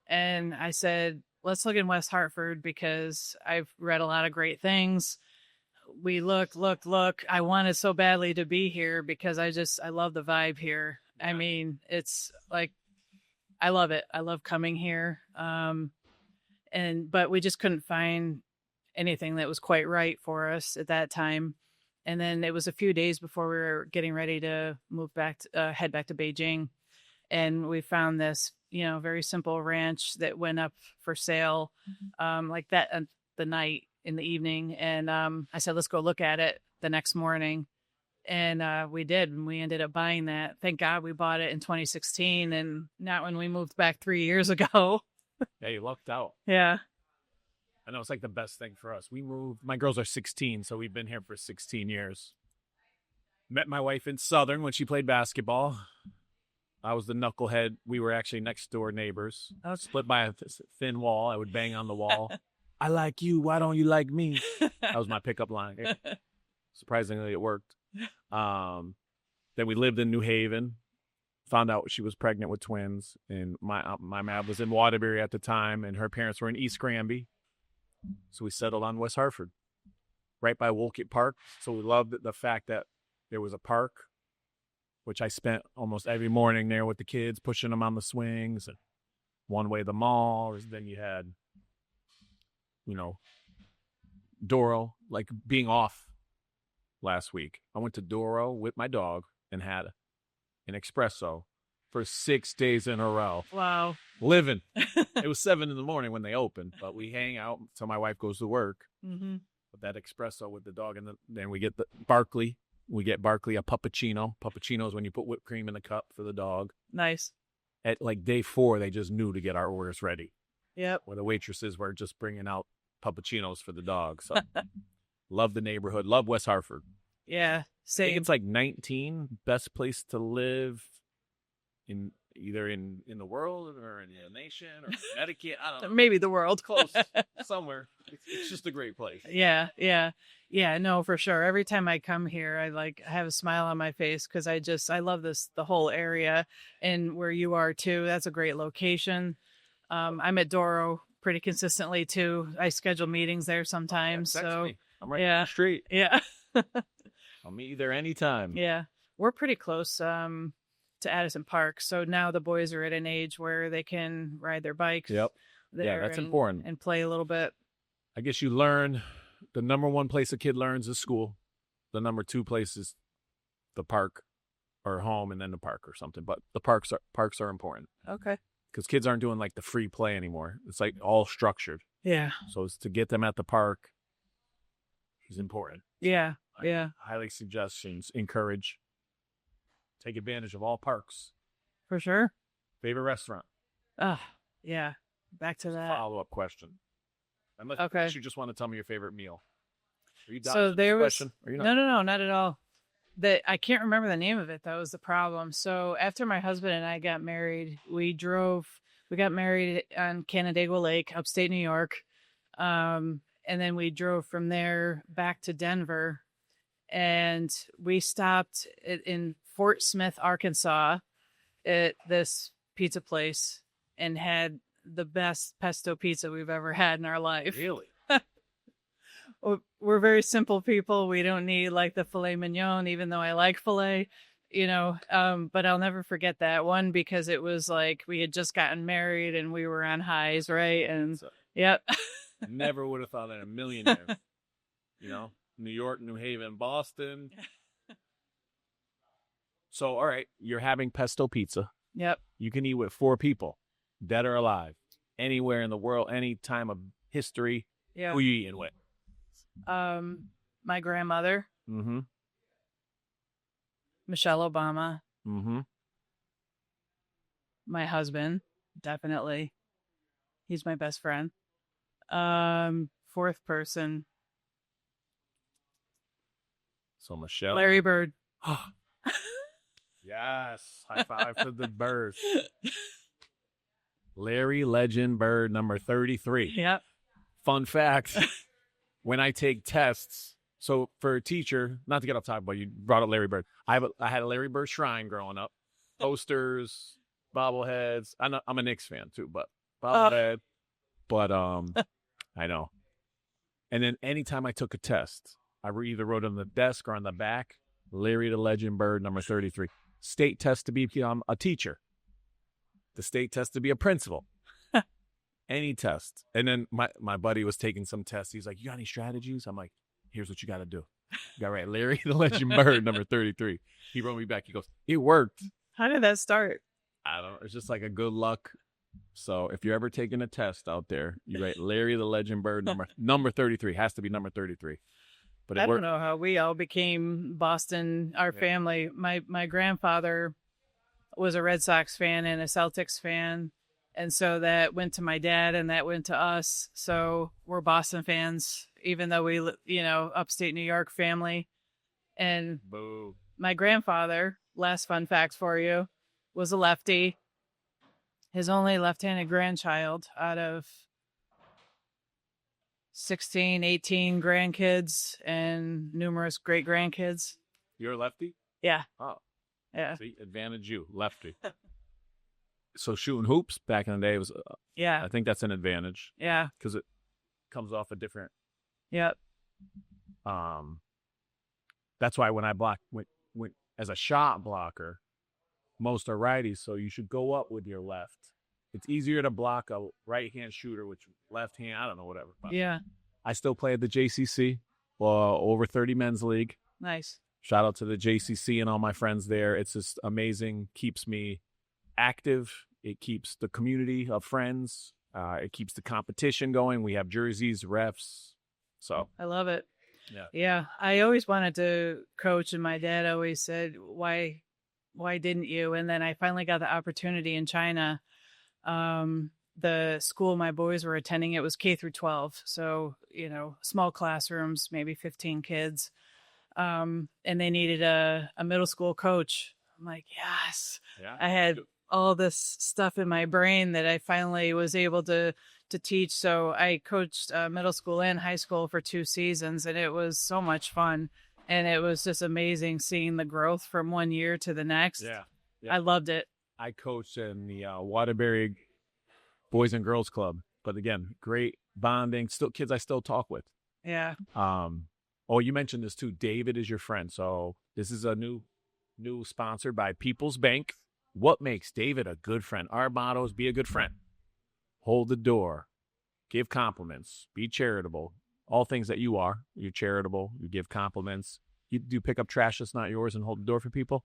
And I said, let's look in West Hartford because I've read a lot of great things. We look. I wanted so badly to be here because I love the vibe here. I mean, it's like, I love it. I love coming here. But we just couldn't find anything that was quite right for us at that time. And then it was a few days before we were getting ready to move back, head back to Beijing. And we found this, very simple ranch that went up for sale, like that the night in the evening. And I said, let's go look at it the next morning. And we did. And we ended up buying that. Thank God we bought it in 2016 and not when we moved back 3 years ago. Yeah, you lucked out. Yeah. I know it's like the best thing for us. We moved. My girls are 16, so we've been here for 16 years. Met my wife in Southern when she played basketball. I was the knucklehead. We were actually next door neighbors. Okay. Split by a thin wall. I would bang on the wall. I like you. Why don't you like me? That was my pickup line. Surprisingly, it worked. Then we lived in New Haven. Found out she was pregnant with twins. And my mom was in Waterbury at the time, and her parents were in East Granby. So we settled on West Hartford, right by Wolcott Park. So we loved the fact that there was a park, which I spent almost every morning there with the kids, pushing them on the swings. And one way the mall, or then you had, Doro, like being off last week. I went to Doro with my dog and had an espresso for 6 days in a row. Wow. Living. It was 7 in the morning when they opened, but we hang out until my wife goes to work. Mm-hmm. With that espresso with the dog, and then we get the Barkley. We get Barkley a puppuccino. Puppuccino is when you put whipped cream in the cup for the dog. Nice. At like day 4, they just knew to get our orders ready. Yep. Where the waitresses were just bringing out puppuccinos for the dog. So love the neighborhood. Love West Hartford. Yeah. I think it's like 19 best place to live in either in the world or in the nation or Connecticut. I don't know. Maybe the world. Close somewhere. It's just a great place. Yeah. No, for sure. Every time I come here, I have a smile on my face because I love the whole area, and where you are too. That's a great location. I'm at Doro pretty consistently too. I schedule meetings there sometimes. Text So me. I'm right down the street. Yeah. I'll meet you there anytime. Yeah. We're pretty close to Addison Park. So now the boys are at an age where they can ride their bikes. Yep. There That's important. And play a little bit. I guess you learn, the number one place a kid learns is school. The number 2 place is the park or home, and then the park or something. But the parks are important. Okay. Because kids aren't doing like the free play anymore. It's like all structured. Yeah. So it's to get them at the park is important. Yeah. Yeah. Highly encourage. Take advantage of all parks. For sure. Favorite restaurant? Yeah. Back to that. Follow-up question. Unless you just want to tell me your favorite meal. Are you So there was question? Are you not? No, not at all. I can't remember the name of it. That was the problem. So after my husband and I got married, we got married on Canandaigua Lake, upstate New York. And then we drove from there back to Denver, and we stopped in Fort Smith, Arkansas at this pizza place and had the best pesto pizza we've ever had in our life. Really? We're very simple people. We don't need like the filet mignon, even though I like filet, but I'll never forget that one because it was like we had just gotten married and we were on highs, right? And yep. Never would have thought that in a million years. New York, New Haven, Boston. So, all right, you're having pesto pizza. Yep. You can eat with 4 people, dead or alive, anywhere in the world, any time of history. Yeah. Who you eating with? My grandmother, Mm-hmm. Michelle Obama, Mm-hmm. my husband, definitely. He's my best friend. 4th person, So Michelle. Larry Bird. Yes. High five to the bird. Larry Legend Bird number 33. Yep. Fun fact. When I take tests, so for a teacher, not to get off topic, but you brought up Larry Bird. I had a Larry Bird shrine growing up. Posters, bobbleheads. I'm a Knicks fan too, but bobblehead. But I know. And then anytime I took a test, I either wrote on the desk or on the back, Larry the Legend Bird number 33. State test to be a teacher. The state test to be a principal. Any test. And then my buddy was taking some tests. He's like, you got any strategies? I'm like, here's what you got to do. You got right. Larry the Legend Bird number 33. He wrote me back. He goes, it worked. How did that start? I don't know. It's just like a good luck. So if you're ever taking a test out there, you write Larry the Legend Bird number 33. Has to be number 33. But I don't know how we all became Boston, our family. My grandfather was a Red Sox fan and a Celtics fan. And so that went to my dad and that went to us. So we're Boston fans, even though we, upstate New York family. And Boo. My grandfather, last fun fact for you, was a lefty. His only left-handed grandchild out of 16, 18 grandkids and numerous great-grandkids. You're a lefty? Yeah. Oh. Yeah. See, advantage you, lefty. So shooting hoops back in the day was, I think that's an advantage. Yeah. Because it comes off a different. Yep. That's why when I block, when as a shot blocker, most are righties, so you should go up with your left. It's easier to block a right-hand shooter, which left hand, I don't know, whatever. But yeah. I still play at the JCC, over 30 men's league. Nice. Shout out to the JCC and all my friends there. It's just amazing. Keeps me active. It keeps the community of friends. It keeps the competition going. We have jerseys, refs. So I love it. Yeah. Yeah. I always wanted to coach, and my dad always said, why didn't you? And then I finally got the opportunity in China. The school my boys were attending, it was K through 12. So, small classrooms, maybe 15 kids. And they needed a middle school coach. I'm like, yes. Yeah. I had all this stuff in my brain that I finally was able to teach. So I coached middle school and high school for 2 seasons, and it was so much fun. And it was just amazing seeing the growth from one year to the next. Yeah. I loved it. I coached in the Waterbury Boys and Girls Club. But again, great bonding. Still kids I still talk with. Yeah. Oh, you mentioned this too. David is your friend. So this is a new sponsor by People's Bank. What makes David a good friend? Our motto is be a good friend. Hold the door. Give compliments. Be charitable. All things that you are. You're charitable. You give compliments. You do pick up trash that's not yours and hold the door for people.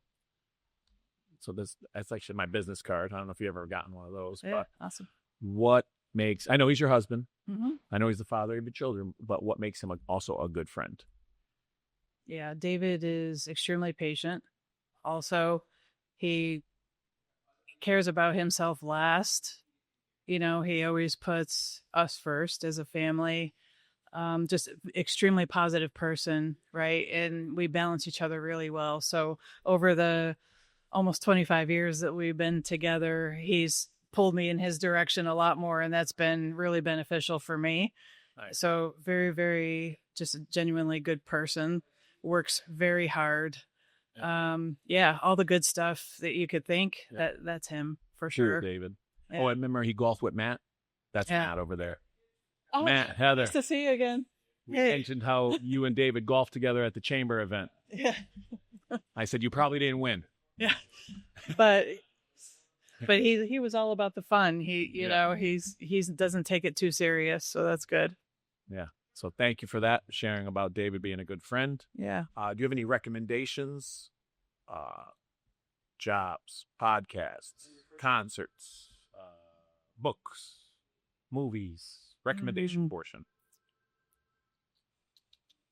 So that's actually my business card. I don't know if you've ever gotten one of those. Yeah, but awesome. what makes, I know he's your husband. Mm-hmm. I know he's the father of your children, but what makes him also a good friend? Yeah, David is extremely patient. Also, he cares about himself last. He always puts us first as a family. Just extremely positive person, right? And we balance each other really well. So over the almost 25 years that we've been together, he's pulled me in his direction a lot more, and that's been really beneficial for me. Nice. So very, very just a genuinely good person, works very hard. Yeah. All the good stuff that you could think, that's him for sure. David. Yeah. Oh, I remember he golfed with Matt. That's Yeah. Matt over there. Oh, Matt, Heather. nice to see you again. We Hey. mentioned how you and David golfed together at the chamber event. Yeah. I said you probably didn't win. Yeah. But he was all about the fun. You know, he doesn't take it too serious, so that's good. Yeah. So thank you for that, sharing about David being a good friend. Yeah. Do you have any recommendations? Jobs, podcasts, concerts, books, movies, recommendation portion.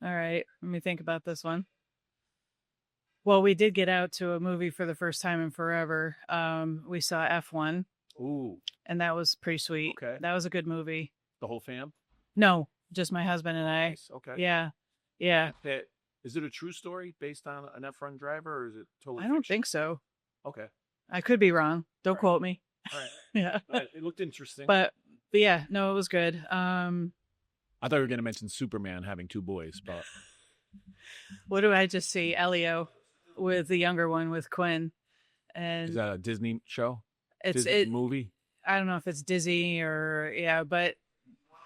All right. Let me think about this one. Well, we did get out to a movie for the first time in forever. We saw F1. Ooh. And that was pretty sweet. Okay. That was a good movie. The whole fam? No, just my husband and I. Nice. Okay. Yeah. Yeah. Is it a true story based on an F1 driver, or is it totally I don't fiction? think so. Okay. I could be wrong. Don't quote me. All right. Yeah. It looked interesting. But yeah, no, it was good. I thought you were going to mention Superman having 2 boys, but What do I just see? Elio with the younger one with Quinn. And is that a Disney show? it's Disney movie? I don't know if it's Disney or but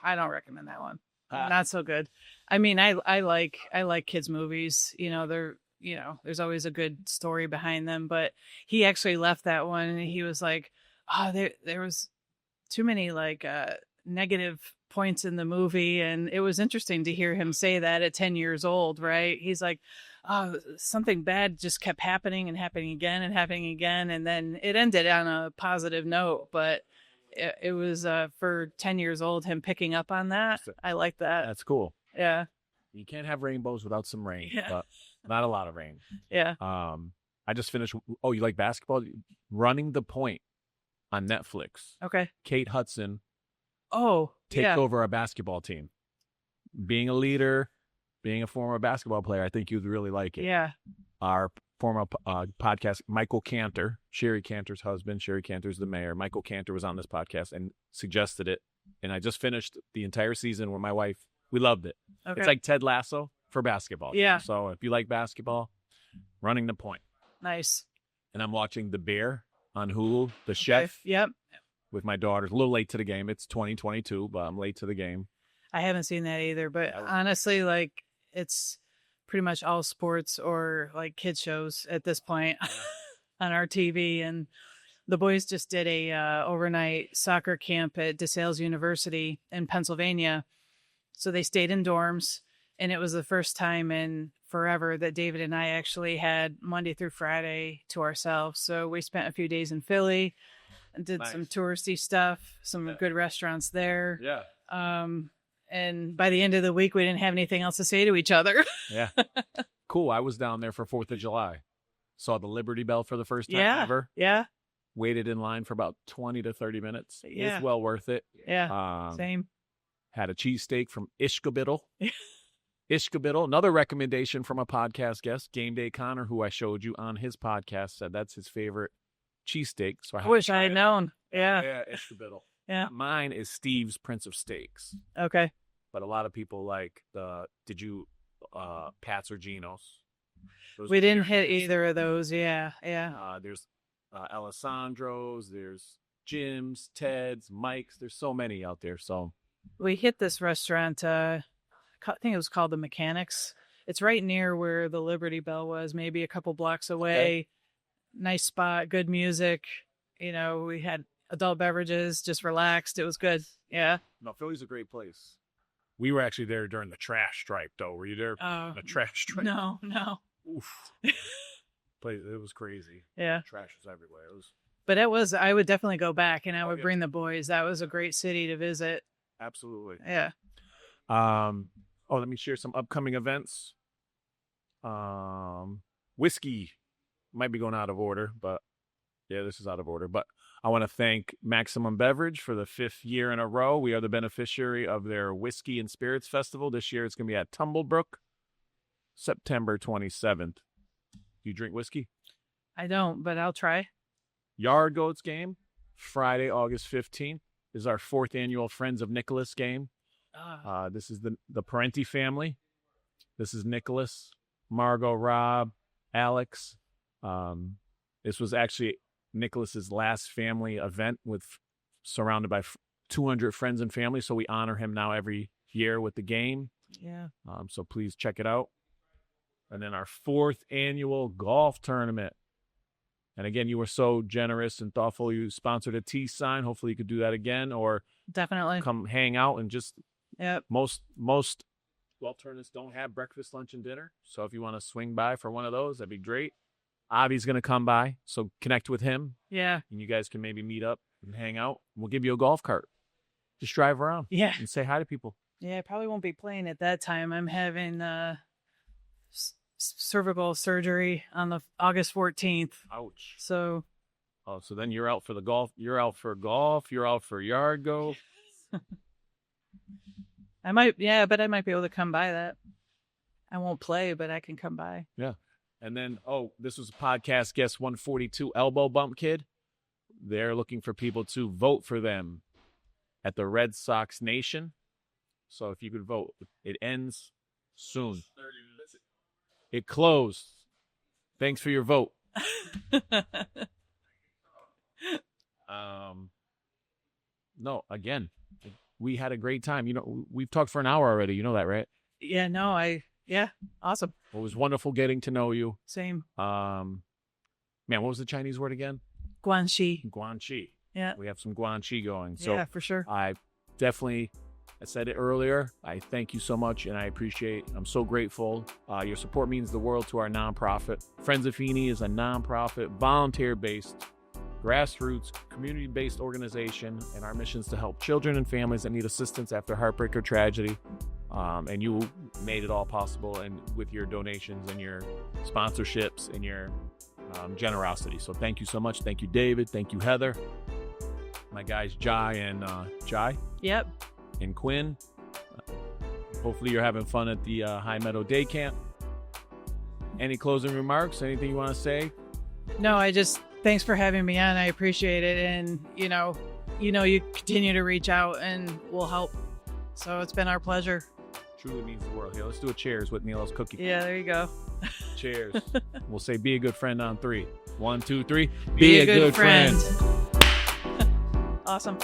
I don't recommend that one. Not so good. I mean, I like kids movies. You know, there's always a good story behind them. But he actually left that one, and he was like, "Oh, there was too many like negative points in the movie," and it was interesting to hear him say that at 10 years old. Right? He's like, "Oh, something bad just kept happening and happening again and happening again," and then it ended on a positive note, but. It was for 10 years old, him picking up on that. I like that. That's cool. Yeah. You can't have rainbows without some rain, Yeah. but not a lot of rain. Yeah. I just finished. Oh, you like basketball? Running the Point on Netflix. Okay. Kate Hudson Oh, takes over a basketball team. Being a leader, being a former basketball player, I think you'd really like it. Yeah. Our former podcast, Michael Cantor, Sherry Cantor's husband. Sherry Cantor's the mayor. Michael Cantor was on this podcast and suggested it. And I just finished the entire season with my wife. We loved it. Okay. It's like Ted Lasso for basketball. Yeah. So if you like basketball, Running the Point. Nice. And I'm watching The Bear on Hulu, The Chef, Yep. with my daughters. A little late to the game. It's 2022, but I'm late to the game. I haven't seen that either, but honestly, like it's pretty much all sports or like kids shows at this point on our TV. And the boys just did a overnight soccer camp at DeSales University in Pennsylvania. So they stayed in dorms, and it was the first time in forever that David and I actually had Monday through Friday to ourselves. So we spent a few days in Philly and did some touristy stuff, some good restaurants there. Yeah. And by the end of the week, we didn't have anything else to say to each other. Yeah. Cool. I was down there for 4th of July. Saw the Liberty Bell for the first time ever. Yeah. Waited in line for about 20 to 30 minutes. Yeah. It's well worth it. Yeah. Same. Had a cheesesteak from Ishkabittle. Ishkabittle. Another recommendation from a podcast guest, Game Day Connor, who I showed you on his podcast, said that's his favorite cheesesteak. So I wish I had known. Yeah. Yeah, Ishkabittle. Yeah. Mine is Steve's Prince of Steaks. Okay. But a lot of people like Pat's or Geno's. We didn't hit either of those. Yeah. Yeah. There's Alessandro's, there's Jim's, Ted's, Mike's. There's so many out there. So we hit this restaurant. I think it was called The Mechanics. It's right near where the Liberty Bell was, maybe a couple blocks away. Okay. Nice spot, good music. You know, we had adult beverages, just relaxed. It was good. Yeah. No, Philly's a great place. We were actually there during the trash strike, though. Were you there? The trash strike? No. Oof. It was crazy. Yeah. Trash was everywhere. But I would definitely go back, and I would bring the boys. That was a great city to visit. Absolutely. Yeah. Let me share some upcoming events. Whiskey might be going out of order, but yeah, this is out of order. But I want to thank Maximum Beverage for the 5th year in a row. We are the beneficiary of their Whiskey and Spirits Festival. This year it's going to be at Tumblebrook, September 27th. Do you drink whiskey? I don't, but I'll try. Yard Goats game, Friday, August 15th, is our 4th annual Friends of Nicholas game. This is the Parenti family. This is Nicholas, Margot, Rob, Alex. This was actually Nicholas's last family event surrounded by 200 friends and family. So we honor him now every year with the game. Yeah. So please check it out. And then our 4th annual golf tournament. And again, you were so generous and thoughtful. You sponsored a tea sign. Hopefully you could do that again, or Definitely. come hang out and just, Yep. most golf tournaments don't have breakfast, lunch, and dinner. So if you want to swing by for one of those, that'd be great. Avi's going to come by. So connect with him. Yeah. And you guys can maybe meet up and hang out. We'll give you a golf cart. Just drive around. Yeah. And say hi to people. Yeah. I probably won't be playing at that time. I'm having cervical surgery on the August 14th. Ouch. So. Oh, so then you're out for the golf. You're out for golf. You're out for yard go. I might be able to come by that. I won't play, but I can come by. Yeah. And then, this was podcast guest 142, Elbow Bump Kid. They're looking for people to vote for them at the Red Sox Nation. So if you could vote, it ends soon. It closed. Thanks for your vote. No, again, we had a great time. You know, we've talked for an hour already. You know that, right? Yeah, no, awesome. It was wonderful getting to know you. Same. Man, what was the Chinese word again? Guanxi. Guanxi. Yeah. We have some Guanxi going. So yeah, for sure. I said it earlier. I thank you so much, and I'm so grateful. Your support means the world to our nonprofit. Friends of Feeney is a nonprofit, volunteer-based, grassroots, community-based organization, and our mission is to help children and families that need assistance after heartbreak or tragedy. And you made it all possible, and with your donations and your sponsorships and your generosity. So thank you so much. Thank you, David. Thank you, Heather. My guys, Jai and Yep. and Quinn. Hopefully you're having fun at the Meadow Day Camp. Any closing remarks? Anything you want to say? No, thanks for having me on. I appreciate it. And, you continue to reach out and we'll help. So it's been our pleasure. Truly means the world. Here, let's do a cheers with Neila's cookie. Yeah, there you go. Cheers. We'll say be a good friend on 3. 1, 2, 3. Be a good friend. Awesome.